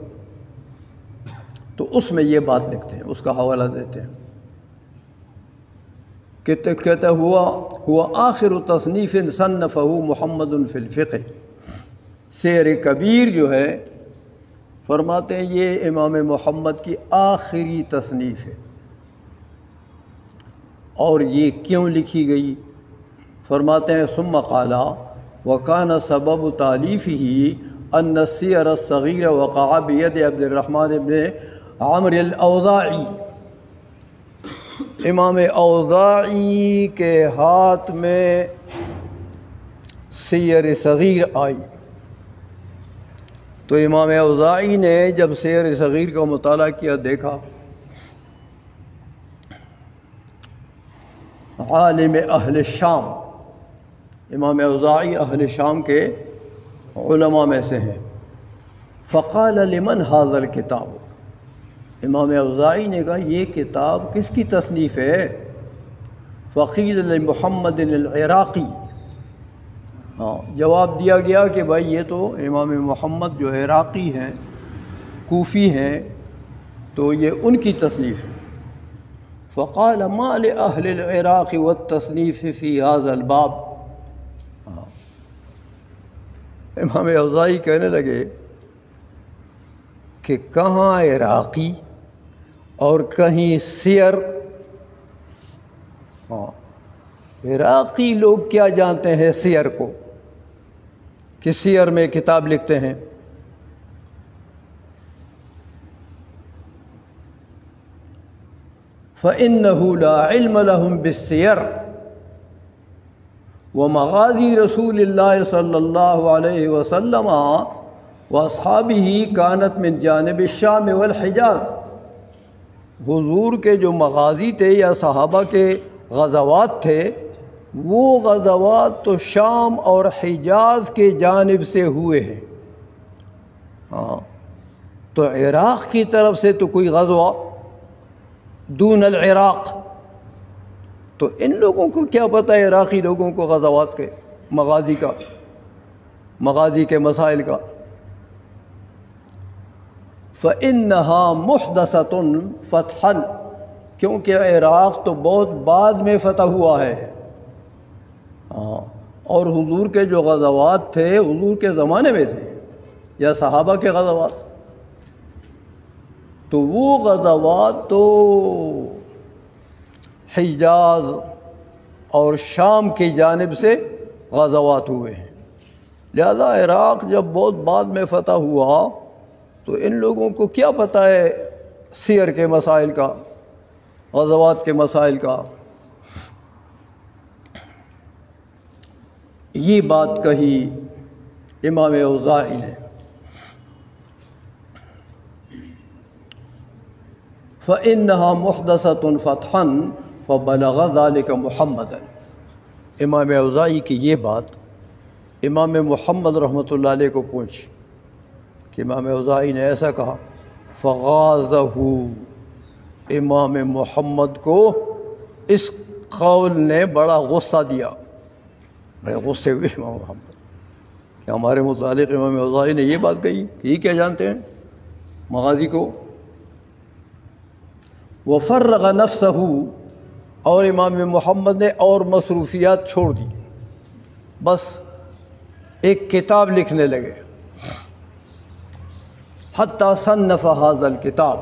تو اس میں یہ بات لکھتے ہیں، اس کا حوالہ دیتے ہیں کہ کہتا ہوا آخر تصنیف صنفہ محمد فی الفقہ، سیر کبیر جو ہے فرماتے ہیں یہ امام محمد کی آخری تصنیف ہے۔ اور یہ کیوں لکھی گئی؟ فرماتے ہیں ثم قال وکان سبب تالیفہ ان السیر الصغیر وقع بید عبد الرحمن بن عمرو الاوزاعی، امام اوزاعی کے ہاتھ میں سیر صغیر آئی، تو امام اوزاعی نے جب سیر صغیر کا مطالعہ کیا، دیکھا عالم اہل شام، امام اوزاعی اہل شام کے علماء میں سے ہیں، فقال لمن ھذا الکتاب، امام اوزاعی نے کہا یہ کتاب کس کی تصنیف ہے؟ فقیل لمحمد العراقی، جواب دیا گیا کہ بھائی یہ تو امام محمد جو عراقی ہیں، کوفی ہیں، تو یہ ان کی تصنیف ہے۔ فقال ما لأہل العراق والتصنیف فی هذا الباب، امام اوزاعی کہنے لگے کہ کہاں عراقی اور کہیں سیر، عراقی لوگ کیا جانتے ہیں سیر کو، کہ سیر میں کتاب لکھتے ہیں۔ فإنه لا علم لهم بالسیر ومغازی رسول اللہ صلی اللہ علیہ وسلم واصحابہ کانت من جانب الشام والحجاز، حضور کے جو مغازی تھے یا صحابہ کے غزوات تھے، وہ غزوات تو شام اور حجاز کے جانب سے ہوئے ہیں، تو عراق کی طرف سے تو کوئی غزوہ دون العراق، تو ان لوگوں کو کیا پتہ ہے عراقی لوگوں کو غزوات کے مغازی کے مسائل کا۔ فإنها محدثة فتحا، کیونکہ عراق تو بہت بعد میں فتح ہوا ہے، اور حضور کے جو غزوات تھے حضور کے زمانے میں تھے یا صحابہ کے غزوات، تو وہ غزوات تو حجاز اور شام کی جانب سے غزوات ہوئے ہیں، لہذا عراق جب بہت بعد میں فتح ہوا تو ان لوگوں کو کیا پتہ ہے سیر کے مسائل کا، غزوات کے مسائل کا۔ یہ بات کہی امام اوزاعی نے۔ فإنها محدثة فتحا فبلغ ذلك محمدا، امام اوزاعی کی یہ بات امام محمد رحمۃ اللہ علیہ کو پوچھی کہ امام اوزاعی نے ایسا کہا، فغاظہ، امام محمد کو اس قول نے بڑا غصہ دیا، بڑے غصے ہوئے امام محمد کہ ہمارے متعلق امام اوزاعی نے یہ بات کہی کہ یہ کیا جانتے ہیں مغازی کو۔ وفرغ نفسہ، اور امام محمد نے اور مصروفیات چھوڑ دی، بس ایک کتاب لکھنے لگے، حتیٰ صنف ھذا الکتاب،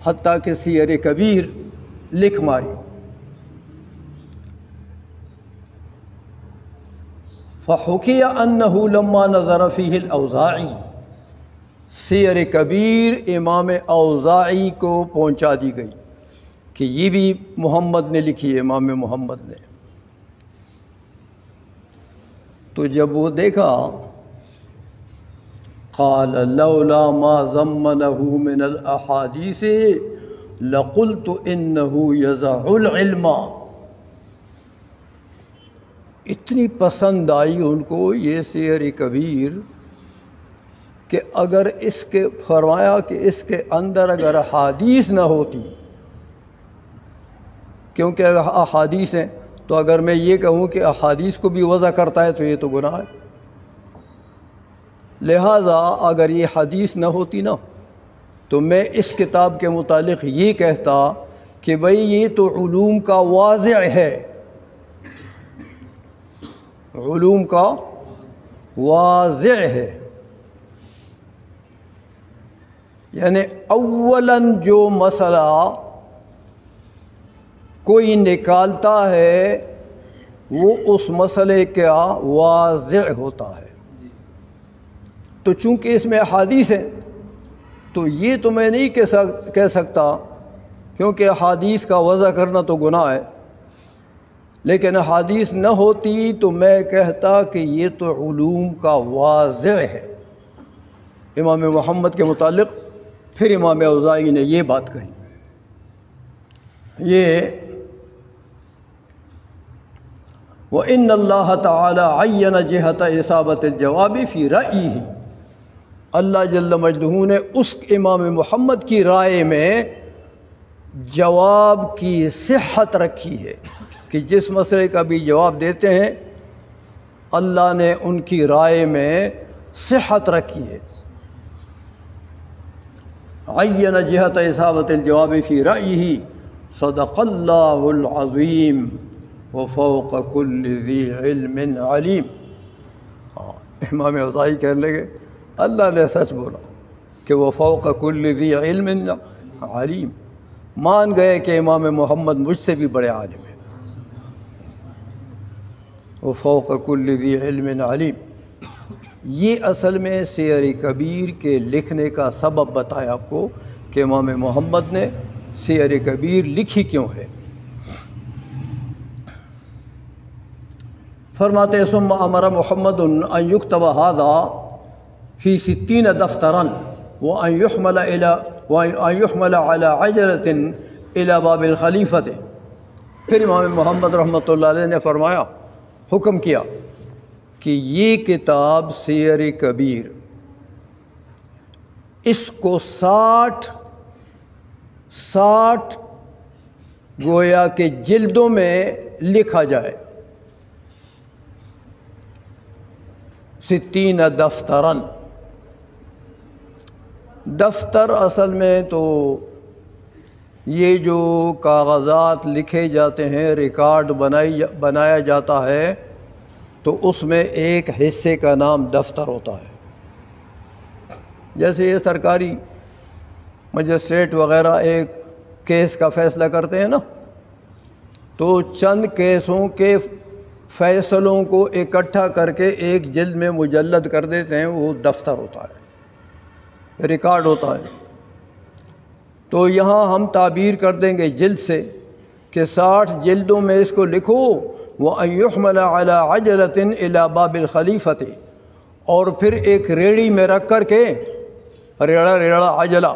حتیٰ کہ سیر کبیر لکھ ماری۔ فحکی انہ لما نظر فیہ الاوزاعی، سیر کبیر امام اوزاعی کو پہنچا دی گئی کہ یہ بھی محمد نے لکھی ہے، امام محمد نے۔ تو جب وہ دیکھا، قال لولا ما ضمنہ من الاحادیث لقلت انہ یزع العلم، اتنی پسند آئی ان کو یہ سیر کبیر کہ اگر اس کے فرمایا کہ اس کے اندر اگر احادیث نہ ہوتی، کیونکہ اگر احادیث ہیں تو اگر میں یہ کہوں کہ احادیث کو بھی وضع کرتا ہے تو یہ تو گناہ ہے، لہٰذا اگر یہ حدیث نہ ہوتی نا تو میں اس کتاب کے متعلق یہ کہتا کہ بھئی یہ تو علوم کا واضع ہے، علوم کا واضع ہے، یعنی اولاً جو مسئلہ کوئی نکالتا ہے وہ اس مسئلے کا واضع ہوتا ہے، تو چونکہ اس میں احادیث ہیں تو یہ تو میں نہیں کہہ سکتا کیونکہ احادیث کا وضع کرنا تو گناہ ہے، لیکن احادیث نہ ہوتی تو میں کہتا کہ یہ تو علوم کا واضع ہے۔ امام محمد کے متعلق پھر امام اوزاعی نے یہ بات کہی، یہ وَإِنَّ اللَّهَ تَعَالَى عَيَّنَ جِهَةَ إِصَابَةِ الْجَوَابِ فِي رَأْيِهِ، اللہ جل مجدہ نے اس امام محمد کی رائے میں جواب کی صحت رکھی ہے کہ جس مسئلے کا بھی جواب دیتے ہیں اللہ نے ان کی رائے میں صحت رکھی ہے۔ عین جہت اصابت الجواب فی رأیہ صدق اللہ العظیم وفوق کل ذی علم علیم۔ امام اوزاعی کہنے لگے اللہ نے سچ بولا کہ وفوق کل ذی علم علیم، مان گئے کہ امام محمد مجھ سے بھی بڑے عالم ہیں، وفوق کل ذی علم علیم۔ یہ اصل میں سیر کبیر کے لکھنے کا سبب بتایا آپ کو کہ امام محمد نے سیر کبیر لکھی کیوں ہے۔ فرماتے ثم امر محمد ان یکتب ھذا فی 60 دفترا وان یحمل علی عجلۃ الی باب الخلیفۃ۔ پھر امام محمد رحمۃ اللہ علیہ نے فرمایا، حکم کیا کہ یہ کتاب سیر کبیر اس کو 60 گویا کہ جلدوں میں لکھا جائے، 60 دفتراً۔ دفتر اصل میں تو یہ جو کاغذات لکھے جاتے ہیں، ریکارڈ بنایا جاتا ہے تو اس میں ایک حصے کا نام دفتر ہوتا ہے۔ جیسے یہ سرکاری مجسٹریٹ وغیرہ ایک کیس کا فیصلہ کرتے ہیں نا، تو چند کیسوں کے فیصلوں کو اکٹھا کر کے ایک جلد میں مجلد کر دیتے ہیں، وہ دفتر ہوتا ہے، ریکارڈ ہوتا ہے۔ تو یہاں ہم تعبیر کر دیں گے جلد سے کہ 60 جلدوں میں اس کو لکھو، وَأَن يُحْمَلَ عَلَى عَجَلَةٍ إِلَى بَابِ الْخَلِيفَةِ، اور پھر ایک ریڑھی میں رکھ کر کے، ریڑھا عجلہ،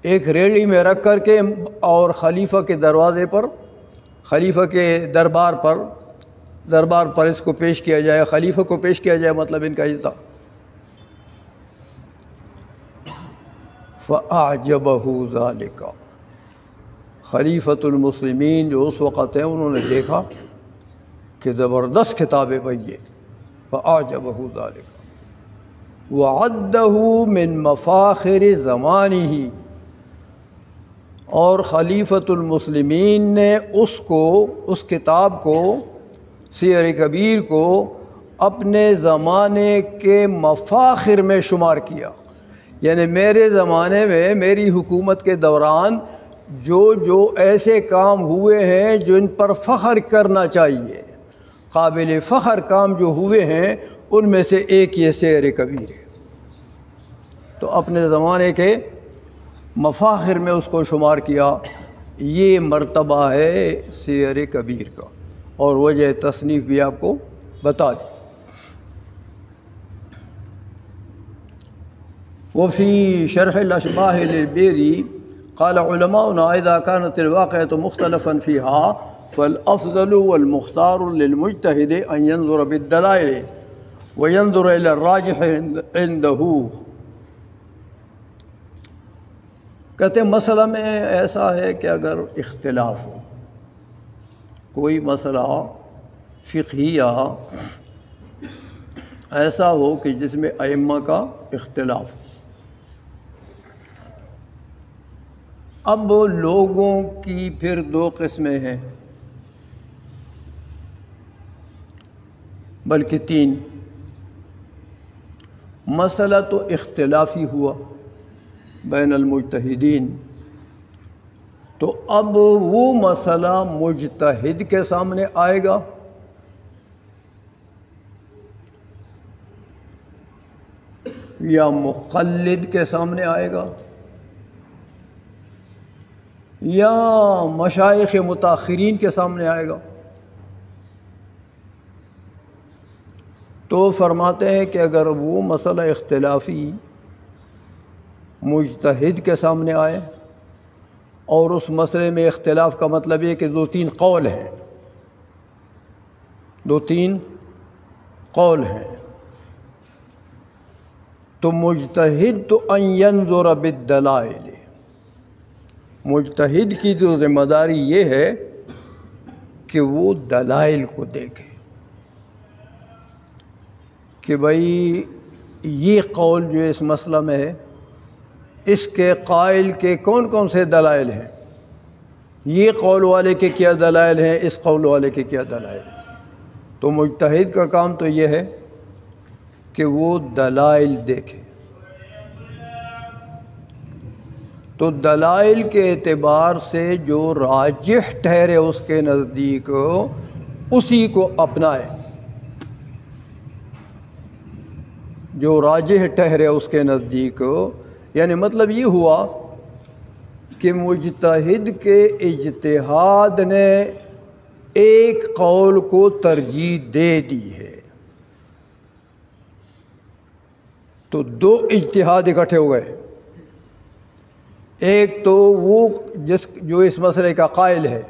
ایک ریڑھی میں رکھ کر کے اور خلیفہ کے دروازے پر، خلیفہ کے دربار پر اس کو پیش کیا جائے، خلیفہ کو پیش کیا جائے، مطلب ان کا یہ تھا۔ فَأَعْجَبَهُ ذَلِكَ، خلیفۃ المسلمین جو اس وقت ہیں انہوں نے دیکھا کہ زبردست کتاب ہے بھئی یہ، فَأَعْجَبَهُ ذَلِكَ وَعَدَّهُ مِن مَفَاخِرِ زَمَانِهِ، اور خلیفۃ المسلمین نے اس کتاب کو، سیر کبیر کو، اپنے زمانے کے مفاخر میں شمار کیا، یعنی میرے زمانے میں، میری حکومت کے دوران جو ایسے کام ہوئے ہیں جن پر فخر کرنا چاہیے، قابل فخر کام جو ہوئے ہیں، ان میں سے ایک یہ سیر کبیر ہے۔ تو اپنے زمانے کے مفاخر میں اس کو شمار کیا، یہ مرتبہ ہے سیر کبیر کا، اور وجہ تصنیف بھی آپ کو بتا دی۔ وفي شرح الأشباه للبيري قال علماؤنا إذا كانت الواقعة مختلفا فيها فالأفضل والمختار للمجتهد أن ينظر بالدلائل وَيَنظُرَ إِلَى الرَّاجِحِ عِنْدَهُ۔ کہتے ہیں مسئلہ میں ایسا ہے کہ اگر اختلاف ہو، کوئی مسئلہ فقہیہ ایسا ہو کہ جس میں ائمہ کا اختلاف ہو، اب لوگوں کی پھر دو قسمیں ہیں، بلکہ تین۔ مسئلہ تو اختلافی ہوا بین المجتہدین، تو اب وہ مسئلہ مجتہد کے سامنے آئے گا یا مقلد کے سامنے آئے گا یا مشائخ متاخرین کے سامنے آئے گا؟ تو فرماتے ہیں کہ اگر وہ مسئلہ اختلافی مجتہد کے سامنے آئے، اور اس مسئلے میں اختلاف کا مطلب یہ کہ دو تین قول ہیں، دو تین قول ہیں، تو مجتہد تو ان ینظر بالدلائل، مجتہد کی جو ذمہ داری یہ ہے کہ وہ دلائل کو دیکھے کہ بھائی یہ قول جو اس مسئلہ میں ہے، اس کے قائل کے کون کون سے دلائل ہیں، یہ قول والے کے کیا دلائل ہیں، اس قول والے کے کیا دلائل ہیں۔ تو مجتہد کا کام تو یہ ہے کہ وہ دلائل دیکھے، تو دلائل کے اعتبار سے جو راجح ٹھہرے اس کے نزدیک اسی کو اپنائے، جو راجح ٹھہرے اس کے نزدیک، یعنی مطلب یہ ہوا کہ مجتہد کے اجتہاد نے ایک قول کو ترجیح دے دی ہے، تو دو اجتہاد اکٹھے ہو گئے، ایک تو وہ جو اس مسئلے کا قائل ہے،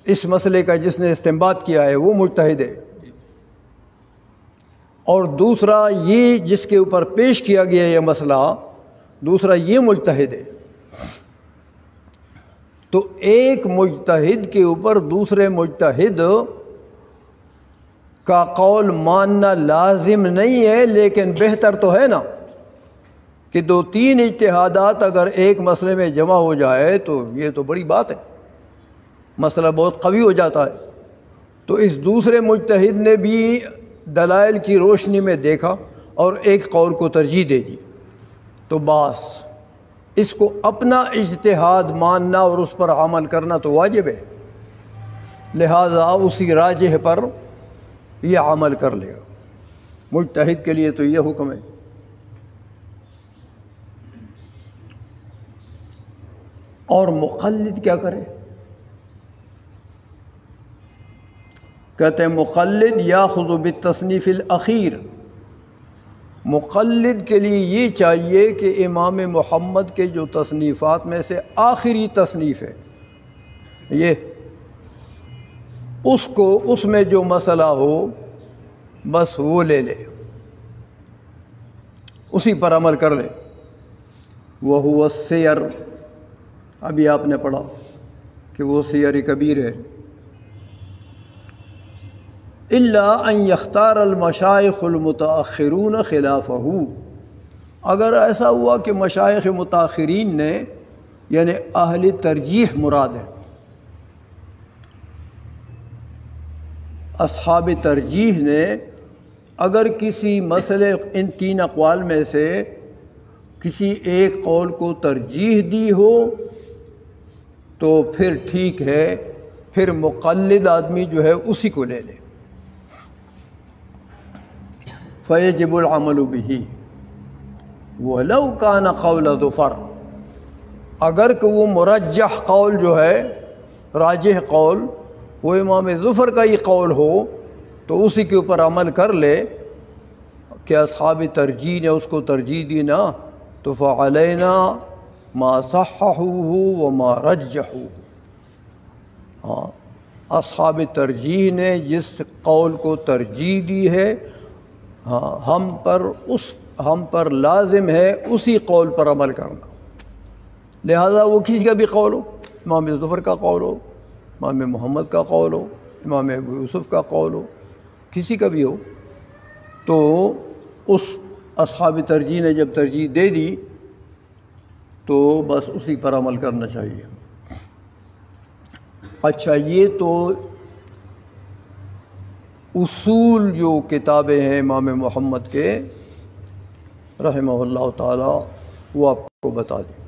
اس مسئلے کا جس نے استنباط کیا ہے وہ مجتہد ہے، اور دوسرا یہ جس کے اوپر پیش کیا گیا یہ مسئلہ، دوسرا یہ مجتہد ہے۔ تو ایک مجتہد کے اوپر دوسرے مجتہد کا قول ماننا لازم نہیں ہے، لیکن بہتر تو ہے نا کہ دو تین اجتہادات اگر ایک مسئلے میں جمع ہو جائے تو یہ تو بڑی بات ہے، مسئلہ بہت قوی ہو جاتا ہے۔ تو اس دوسرے مجتہد نے بھی دلائل کی روشنی میں دیکھا اور ایک قول کو ترجیح دے دی، تو بس اس کو اپنا اجتہاد ماننا اور اس پر عمل کرنا تو واجب ہے، لہذا اسی راجح پر یہ عمل کر لے گا۔ مجتہد کے لیے تو یہ حکم ہے۔ اور مقلد کیا کرے؟ کہتے ہیں مقلد یاخذ بالتصنیف الاخیر، مقلد کے لیے یہ چاہیے کہ امام محمد کے جو تصنیفات میں سے آخری تصنیف ہے یہ، اس کو اس میں جو مسئلہ ہو بس وہ لے لے، اسی پر عمل کر لے۔ وَهُوَ السِّيَرُ، ابھی آپ نے پڑھا کہ وہ سیر کبیر ہے۔ إِلَّا أَن يَخْتَارَ الْمَشَائِخُ الْمُتَأَخِّرُونَ خِلَافَهُ، اگر ایسا ہوا کہ مشائخ متاخرین نے، یعنی اہل ترجیح مراد ہے، اصحاب ترجیح نے اگر کسی مسئلے ان تین اقوال میں سے کسی ایک قول کو ترجیح دی ہو تو پھر ٹھیک ہے، پھر مقلد آدمی جو ہے اسی کو لے لے۔ فَيَجِبُ الْعَمَلُ بِهِ وَلَوْ كَانَ قَوْلَ ظُفَرٍ، اگر کہ وہ مرجح قول جو ہے، راجح قول، وہ امام ظفر کا ہی قول ہو تو اسی کے اوپر عمل کر لے کہ اصحاب ترجیح نے اس کو ترجیح دی نا، تو فَعَلَيْنَا مَا صَحَّحُوهُ وَمَا رَجَّحُوهُ، ہاں اصحاب ترجیح نے جس قول کو ترجیح دی ہے ہاں ہم پر لازم ہے اسی قول پر عمل کرنا، لہذا وہ کسی کا بھی قول ہو، امام ظفر کا قول ہو، امام محمد کا قول ہو، امام ابو یوسف کا قول ہو، کسی کا بھی ہو، تو اس اصحاب ترجیح نے جب ترجیح دے دی تو بس اسی پر عمل کرنا چاہیے۔ اچھا، یہ تو اصول جو کتابیں ہیں امام محمد کے رحمہ اللہ تعالی وہ آپ کو بتا دیں۔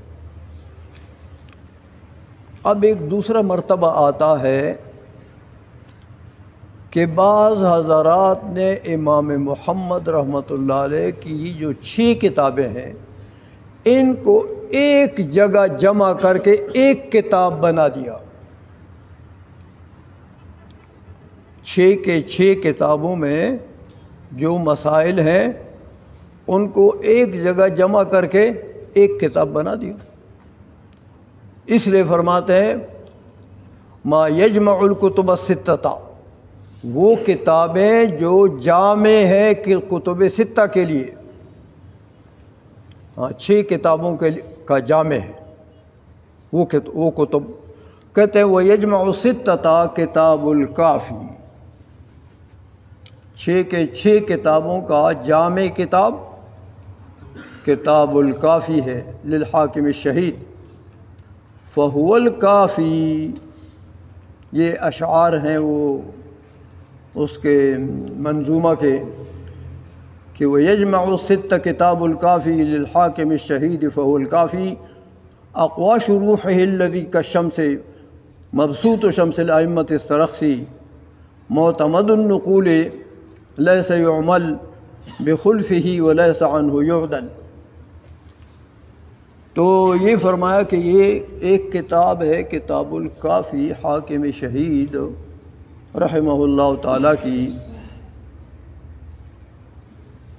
اب ایک دوسرا مرتبہ آتا ہے کہ بعض حضرات نے امام محمد رحمۃ اللہ علیہ کی جو 6 کتابیں ہیں ان کو ایک جگہ جمع کر کے ایک کتاب بنا دیا۔ 6 کے 6 کتابوں میں جو مسائل ہیں ان کو ایک جگہ جمع کر کے ایک کتاب بنا دیا۔ اس لیے فرماتے ہیں ما یجمع الکتب الستہ، وہ کتابیں جو جامع ہے کہ کتب 6 کے لیے، 6 کتابوں کا جامع ہے وہ کتب، کہتے ہیں وہ یجمع الستہ کتاب الکافی، 6 کے 6 کتابوں کا جامع کتاب کتاب الکافی ہے للحاکم الشہید۔ فہو الکافی، یہ اشعار ہیں وہ اس کے منظومہ کے کہ وہ یجمع الستہ کتاب الکافی للحاکم الشہید فہو الکافی اقوا شروحہ الذی کالشمس مبسوط شمس الائمۃ السرخسی معتمد النقول لیس یعمل بخلفہ ولیس عنہ یعدل۔ تو یہ فرمایا کہ یہ ایک کتاب ہے کتاب الکافی حاکم شہید رحمہ اللہ تعالیٰ کی،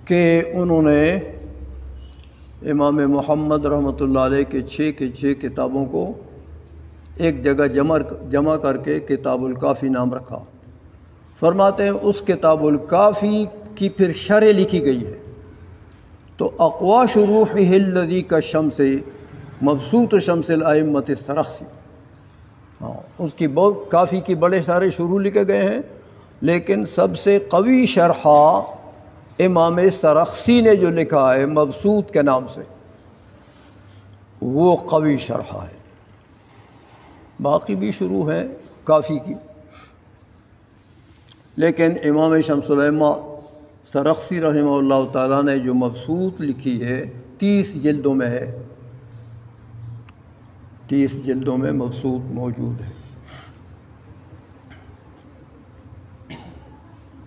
کہ انہوں نے امام محمد رحمۃ اللہ علیہ کے 6 کتابوں کو ایک جگہ جمع کر کے کتاب الکافی نام رکھا۔ فرماتے ہیں اس کتاب الکافی کی پھر شرح لکھی گئی ہے، تو اقوا شروحہ الذی کالشمس مبسوط شمس الائمۃ السرخسی، اس کی بہت کافی کی بڑے سارے شروح لکھے گئے ہیں، لیکن سب سے قوی شرح امام سرخسی نے جو لکھا ہے مبسوط کے نام سے، وہ قوی شرح ہے۔ باقی بھی شروح ہیں کافی کی، لیکن امام شمس الائمہ سرخسی رحمہ اللہ تعالیٰ نے جو مبسوط لکھی ہے 30 جلدوں میں ہے، 30 جلدوں میں مبسوط موجود ہے۔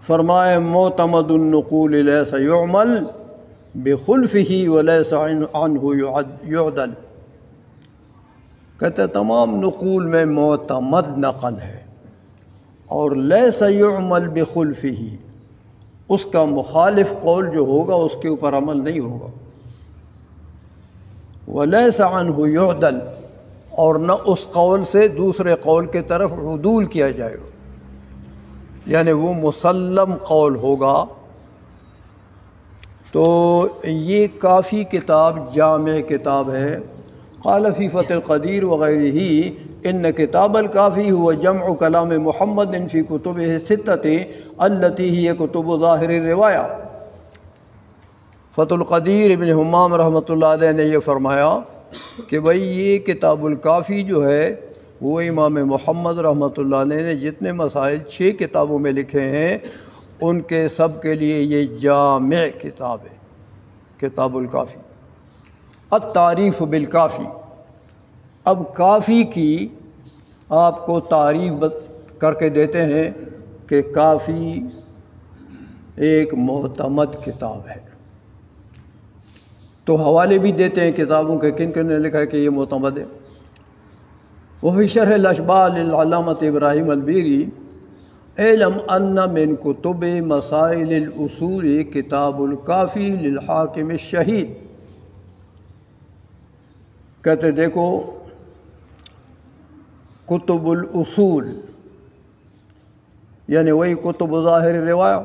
فرمائے معتمد النقول لیس یعمل بخلفہ ولیس عنہ یعدل، کہتے تمام نقول میں معتمد نقل ہے اور لیس یعمل بخلفہ، اس کا مخالف قول جو ہوگا اس کے اوپر عمل نہیں ہوگا، ولیس عنہ یعدل، اور نہ اس قول سے دوسرے قول کے طرف عدول کیا جائے گا، یعنی وہ مسلم قول ہوگا۔ تو یہ کافی کتاب جامع کتاب ہے۔ قال فی فتح القدیر وغیرہ ان کتاب الکافی هو جمع کلام محمد فی کتبہ الستۃ التی ہی کتب ظاہر الروایہ۔ فتح القدیر ابن حمام رحمۃ اللہ علیہ نے یہ فرمایا کہ بھئی یہ کتاب الکافی جو ہے وہ امام محمد رحمۃ اللہ علیہ نے جتنے مسائل 6 کتابوں میں لکھے ہیں ان کے سب کے لیے یہ جامع کتاب ہے، کتاب الکافی۔ التعریف بالکافی، اب کافی کی آپ کو تعریف کر کے دیتے ہیں کہ کافی ایک معتمد کتاب ہے، تو حوالے بھی دیتے ہیں کتابوں کے کن کن نے لکھا ہے کہ یہ معتمد ہے۔ وفی شرح الاشباح للعلامۃ ابراہیم البیری اعلم ان من کتب مسائل الاصول کتاب الکافی للحاکم الشہید، کہتے دیکھو کتب الاصول یعنی وہی کتب ظاہر روایہ،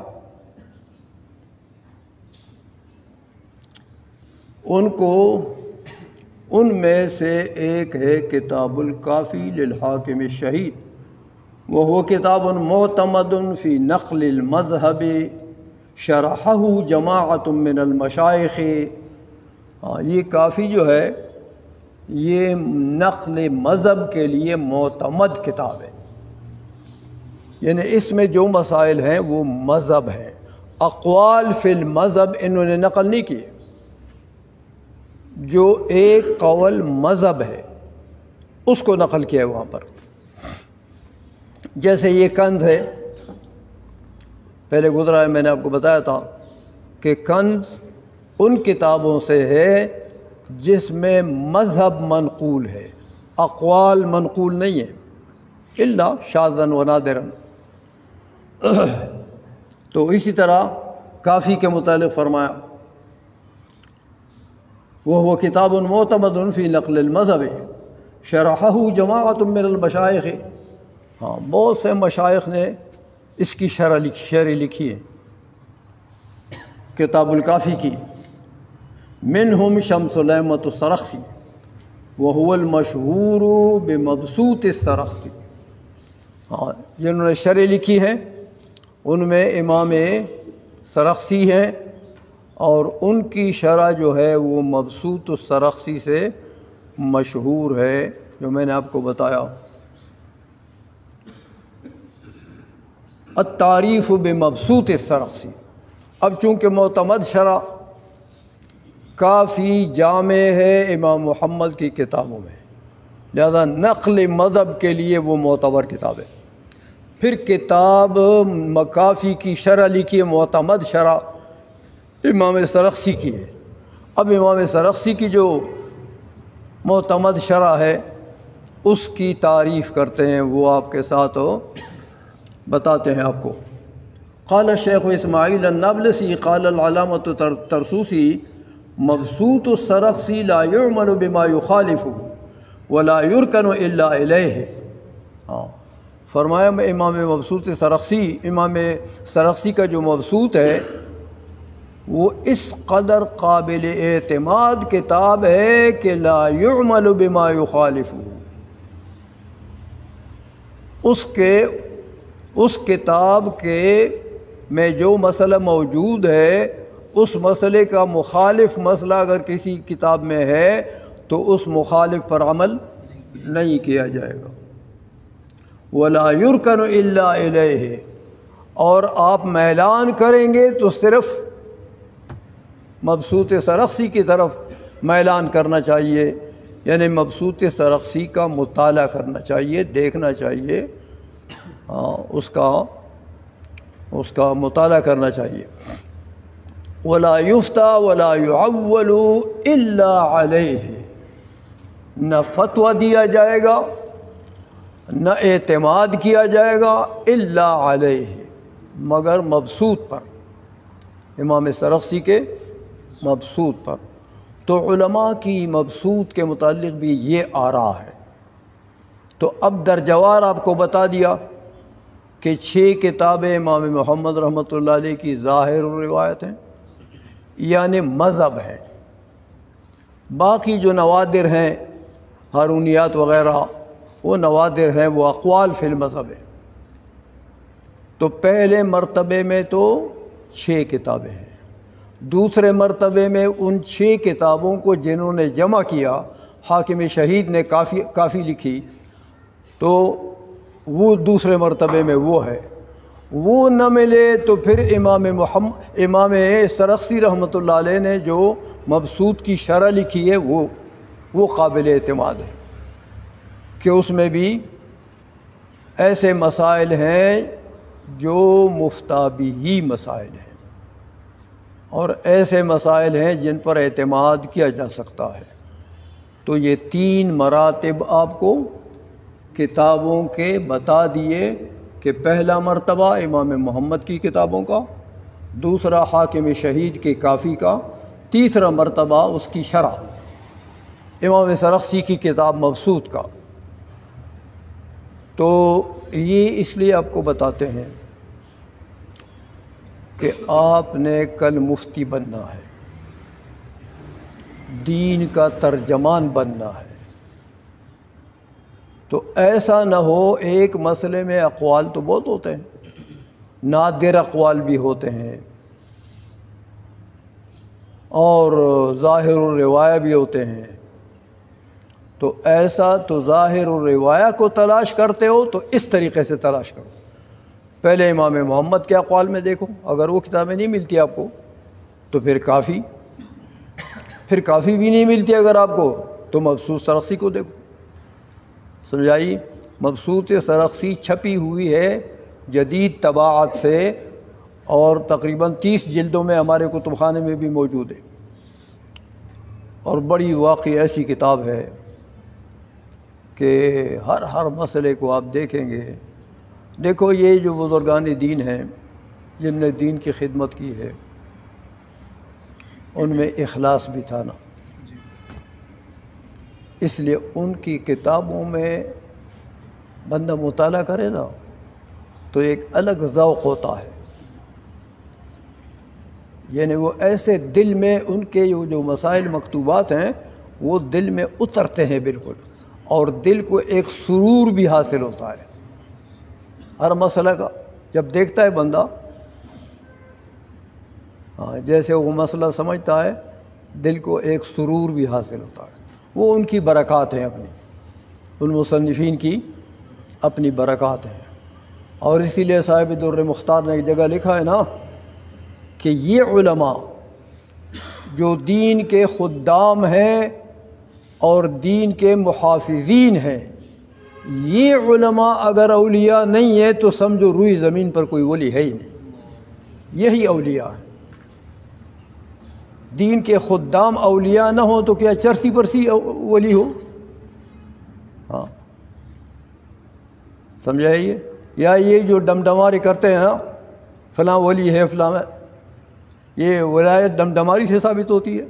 ان میں سے ایک ہے کتاب الکافی للحاکم الشہید، وہو کتاب معتمد فی نقل المذہب شرحہ جماعت من المشائخ۔ یہ کافی جو ہے یہ نقل مذہب کے لیے معتمد کتاب ہے، یعنی اس میں جو مسائل ہیں وہ مذہب ہیں، اقوال فی المذہب انہوں نے نقل نہیں کیے، جو ایک قول مذہب ہے اس کو نقل کیا ہے وہاں پر۔ جیسے یہ کنز ہے، پہلے گزرا ہے، میں نے آپ کو بتایا تھا کہ کنز ان کتابوں سے ہے جس میں مذہب منقول ہے، اقوال منقول نہیں ہے الا شاذا و نادرا۔ تو اسی طرح کافی کے متعلق فرمایا وہ کتاب معتمد فی نقل المذہب شرحہ جماعت من المشائخ۔ ہاں، بہت سے مشائخ نے اس کی شرح لکھی ہے کتاب الکافی کی، منہم شمس العمۃ السرخسی وہو المشہور بمبسوط السرخسی۔ ہاں، جنہوں نے شرح لکھی ہے ان میں امام سرخسی ہیں، اور ان کی شرح جو ہے وہ مبسوط السرخسی سے مشہور ہے، جو میں نے آپ کو بتایا۔ التعریف بمبسوط السرخسی، اب چونکہ معتمد شرح کافی جامع ہے امام محمد کی کتابوں میں، لہذا نقل مذہب کے لیے وہ معتبر کتاب ہے۔ پھر کتاب کافی کی شرح لکھی ہے، معتمد شرح امام سرخسی کی ہے۔ اب امام سرخسی کی جو معتمد شرح ہے اس کی تعریف کرتے ہیں، وہ آپ کے ساتھ بتاتے ہیں آپ کو۔ قال الشیخ اسماعیل النابلسی قال العلامۃ طرسوسی مبسوط السرخسی لا يعمل بما يخالف ولا يركن الا الیہ۔ ہاں، فرمایا میں امام مبسوط سرخسی، امام سرخسی کا جو مبسوط ہے وہ اس قدر قابل اعتماد کتاب ہے کہ لا يعمل بما يخالف، اس کتاب کے میں جو مسئلہ موجود ہے اس مسئلے کا مخالف مسئلہ اگر کسی کتاب میں ہے تو اس مخالف پر عمل نہیں کیا جائے گا۔ ولا يركن الا الیہ، اور آپ میلان کریں گے تو صرف مبسوط سرخسی کی طرف میلان کرنا چاہیے، یعنی مبسوط سرخسی کا مطالعہ کرنا چاہیے، دیکھنا چاہیے، اس کا مطالعہ کرنا چاہیے۔ ولا یفتیٰ ولا یعول الا علیہ، نہ فتویٰ دیا جائے گا نہ اعتماد کیا جائے گا الا علیہ، مگر مبسوط پر، امام سرخسی کے مبسوط پر۔ تو علماء کی مبسوط کے متعلق بھی یہ آراء ہے۔ تو اب درجوار آپ کو بتا دیا کہ 6 کتابیں امام محمد رحمۃ اللہ علیہ کی ظاہر روایت ہیں، یعنی مذہب ہے۔ باقی جو نوادر ہیں ہارونیات وغیرہ، وہ نوادر ہیں، وہ اقوال فی المذہب ہے۔ تو پہلے مرتبے میں تو 6 کتابیں ہیں، دوسرے مرتبے میں ان 6 کتابوں کو جنہوں نے جمع کیا، حاکم شہید نے کافی لکھی، تو وہ دوسرے مرتبے میں وہ ہے۔ وہ نہ ملے تو پھر امام سرخسی رحمۃ اللہ علیہ نے جو مبسوط کی شرح لکھی ہے وہ قابل اعتماد ہے، کہ اس میں بھی ایسے مسائل ہیں جو مفتیٰ بہ مسائل ہیں، اور ایسے مسائل ہیں جن پر اعتماد کیا جا سکتا ہے۔ تو یہ 3 مراتب آپ کو کتابوں کے بتا دیے کہ پہلا مرتبہ امام محمد کی کتابوں کا، دوسرا حاکم شہید کے کافی کا، تیسرا مرتبہ اس کی شرح امام سرخسی کی کتاب مبسوط کا۔ تو یہ اس لیے آپ کو بتاتے ہیں کہ آپ نے کل مفتی بننا ہے، دین کا ترجمان بننا ہے۔ تو ایسا نہ ہو، ایک مسئلے میں اقوال تو بہت ہوتے ہیں، نادر اقوال بھی ہوتے ہیں اور ظاہر الروایہ بھی ہوتے ہیں۔ تو ایسا تو ظاہر الروایہ کو تلاش کرتے ہو تو اس طریقے سے تلاش کرو، پہلے امام محمد کے اقوال میں دیکھو، اگر وہ کتابیں نہیں ملتی آپ کو تو پھر کافی بھی نہیں ملتی اگر آپ کو تو مبسوط سرخسی کو دیکھو۔ سمجھائی؟ مبسوط سرخسی چھپی ہوئی ہے جدید طباعت سے اور تقریباً 30 جلدوں میں ہمارے کتب خانے میں بھی موجود ہے، اور بڑی واقعی ایسی کتاب ہے کہ ہر مسئلے کو آپ دیکھیں گے۔ دیکھو یہ جو بزرگان دین ہیں جن نے دین کی خدمت کی ہے، ان میں اخلاص بھی تھا نا، اس لیے ان کی کتابوں میں بندہ مطالعہ کرے نا تو ایک الگ ذوق ہوتا ہے، یعنی وہ ایسے دل میں ان کے جو مسائل مکتوبات ہیں وہ دل میں اترتے ہیں بالکل، اور دل کو ایک سرور بھی حاصل ہوتا ہے ہر مسئلہ کا جب دیکھتا ہے بندہ۔ جیسے وہ مسئلہ سمجھتا ہے دل کو ایک سرور بھی حاصل ہوتا ہے، وہ ان کی برکات ہیں، اپنی ان مصنفین کی اپنی برکات ہیں۔ اور اسی لیے صاحب در مختار نے ایک جگہ لکھا ہے نا کہ یہ علماء جو دین کے خدام ہیں اور دین کے محافظین ہیں، یہ علماء اگر اولیاء نہیں ہیں تو سمجھو روئی زمین پر کوئی ولی ہے ہی نہیں، یہی اولیاء ہیں۔ دین کے خدام اولیاء نہ ہو تو کیا چرسی پرسی ولی ہو؟ ہاں سمجھائیے؟ یا یہ جو ڈمڈماری کرتے ہیں نا فلاں ولی ہے فلاں، یہ ولایت ڈمڈماری سے ثابت ہوتی ہے؟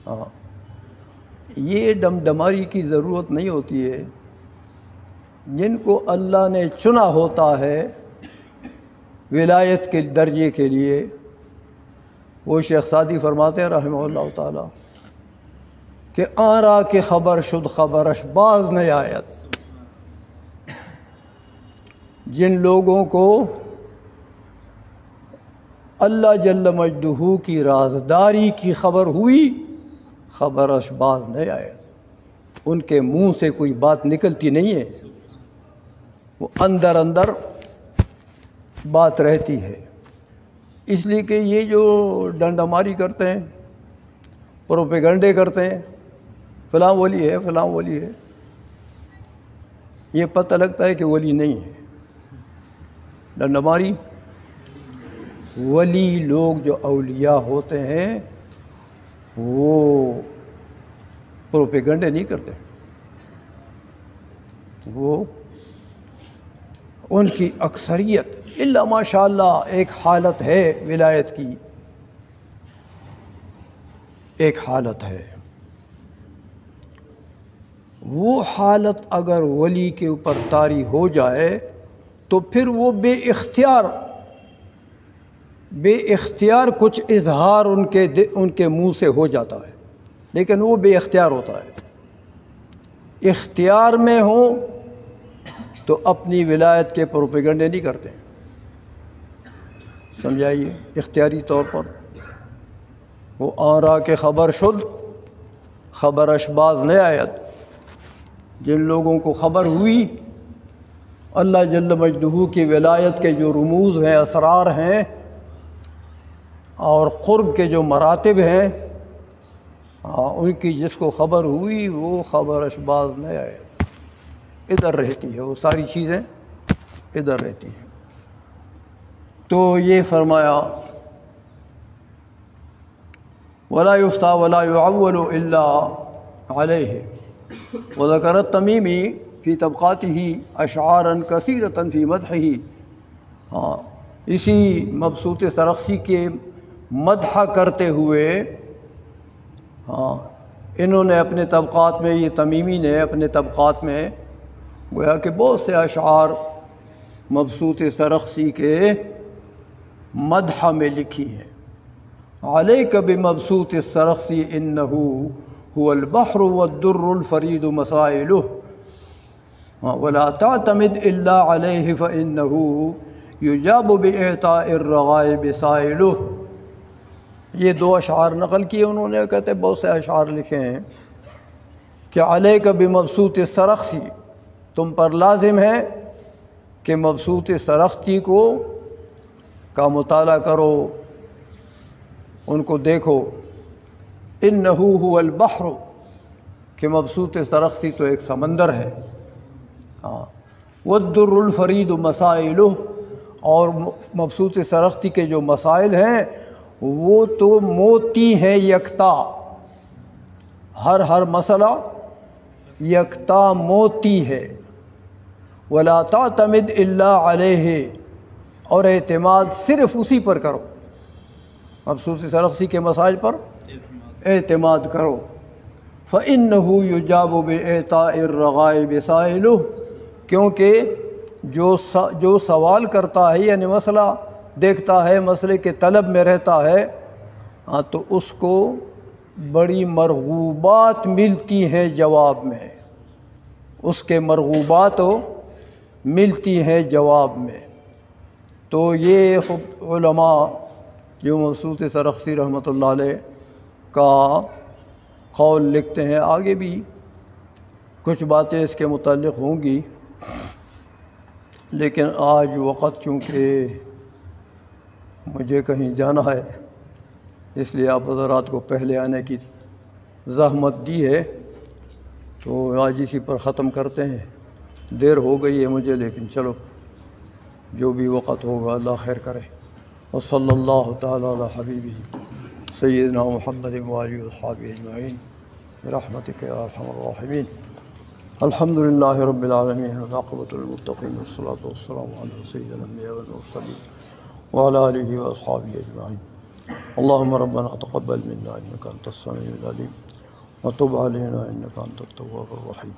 ہاں، یہ ڈمڈماری کی ضرورت نہیں ہوتی ہے۔ جن کو اللہ نے چنا ہوتا ہے ولایت کے درجے کے لیے، وہ شیخ سعدی فرماتے ہیں رحمہ اللہ تعالیٰ کہ آرا کے خبر شد خبرش باز نہیں آیت۔ جن لوگوں کو اللہ جل مجدہ کی رازداری کی خبر ہوئی، خبرش باز نہیں آیت، ان کے منہ سے کوئی بات نکلتی نہیں ہے، وہ اندر اندر بات رہتی ہے۔ اس لیے کہ یہ جو ڈنڈا ماری کرتے ہیں، پروپیگنڈے کرتے ہیں، فلاں ولی ہے فلاں ولی ہے، یہ پتہ لگتا ہے کہ ولی نہیں ہے۔ ڈنڈا ماری، ولی لوگ جو اولیاء ہوتے ہیں وہ پروپیگنڈے نہیں کرتے، وہ ان کی اکثریت الا ماشاء اللہ ایک حالت ہے ولایت کی، ایک حالت ہے، وہ حالت اگر ولی کے اوپر طاری ہو جائے تو پھر وہ بے اختیار کچھ اظہار ان کے منہ سے ہو جاتا ہے، لیکن وہ بے اختیار ہوتا ہے۔ اختیار میں ہو تو اپنی ولایت کے پروپیگنڈے نہیں کرتے، سمجھائیے؟ اختیاری طور پر وہ آرا کے خبر شد خبرش باز نہیں آیت، جن لوگوں کو خبر ہوئی اللہ جل مجدہ کی ولایت کے جو رموز ہیں، اسرار ہیں، اور قرب کے جو مراتب ہیں، ان کی جس کو خبر ہوئی وہ خبرش باز نہیں آیت، ادھر رہتی ہے، وہ ساری چیزیں ادھر رہتی ہیں۔ تو یہ فرمایا ولا یفتیٰ ولا یعول الا علیہ، وذکر التمیمی فی طبقاتہ اشعارا کثیرۃ فی مدحہ۔ اسی مبسوط سرخسی کے مدح کرتے ہوئے انہوں نے اپنے طبقات میں، یہ تمیمی نے اپنے طبقات میں گویا کہ بہت سے اشعار مبسوط سرخسی کے مدح میں لکھی ہیں، علیک بمبسوط السرخسی انہ هو البحر والدر الفرید مسائلہ ولا تعتمد الا علیہ فانہ یجاب باعطاء الرغائب سائلہ۔ یہ دو اشعار نقل کیے انہوں نے، کہتے ہیں بہت سے اشعار لکھے ہیں کہ علیک بمبسوط السرخسی، تم پر لازم ہے کہ مبسوط سرخسی کو کا مطالعہ کرو، ان کو دیکھو۔ انہ هو البحر، کہ مبسوط سرخسی تو ایک سمندر ہے، والدر الفرید مسائلہ، اور مبسوط سرخسی کے جو مسائل ہیں وہ تو موتی ہیں یکتا، ہر مسئلہ یکتا موتی ہے۔ ولا تعتمد الا علیہ، اور اعتماد صرف اسی پر کرو، مبسوط سرخسی کے مسائل پر اعتماد کرو۔ فإنہ یجاب بإعطاء الرغائب سائلہ، کیونکہ جو سوال کرتا ہے یعنی مسئلہ دیکھتا ہے، مسئلے کے طلب میں رہتا ہے، تو اس کو بڑی مرغوبات ملتی ہیں جواب میں، اس کے مرغوبات ملتی ہیں جواب میں۔ تو یہ علماء جو مبسوط سرخسی رحمۃ اللہ علیہ کا قول لکھتے ہیں، آگے بھی کچھ باتیں اس کے متعلق ہوں گی، لیکن آج وقت چونکہ مجھے کہیں جانا ہے، اس لیے آپ حضرات کو پہلے آنے کی زحمت دی ہے، تو آج اسی پر ختم کرتے ہیں۔ دیر ہو گئی ہے مجھے، لیکن چلو جو بھی وقت ہوگا اللہ خیر کرے۔ وصلی اللہ تعالی علی حبیبہ سیدنا محمد وآلہ وصحبہ اجمعین برحمتک یا ارحم الراحمین۔ الحمد للہ رب العالمین والعاقبۃ للمتقین والصلاۃ والسلام علی سید الانبیاء والمرسلین وعلی آلہ واصحابہ اجمعین۔ اللہم ربنا تقبل منا انک انت السمیع العلیم وتب علینا انک انت التواب الرحیم۔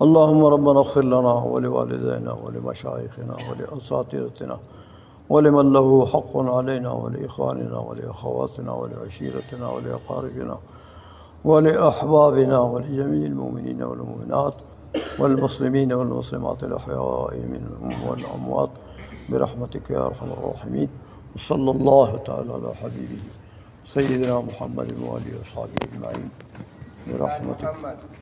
اللہم ربنا اغفر لنا ولوالدینا ولمشائخنا ولاساتذتنا ولمن له حق علینا ولاخواننا ولاخواتنا ولعشیرتنا ولاقاربنا ولاحبابنا ولجمیع المؤمنین والمؤمنات والمسلمین والمسلمات الاحیاء منهم والاموات برحمتک یا ارحم الراحمین۔ صلی اللہ تعالی علی حبیبہ سیدنا محمد وآلہ وصحبہ اجمعین برحمتک۔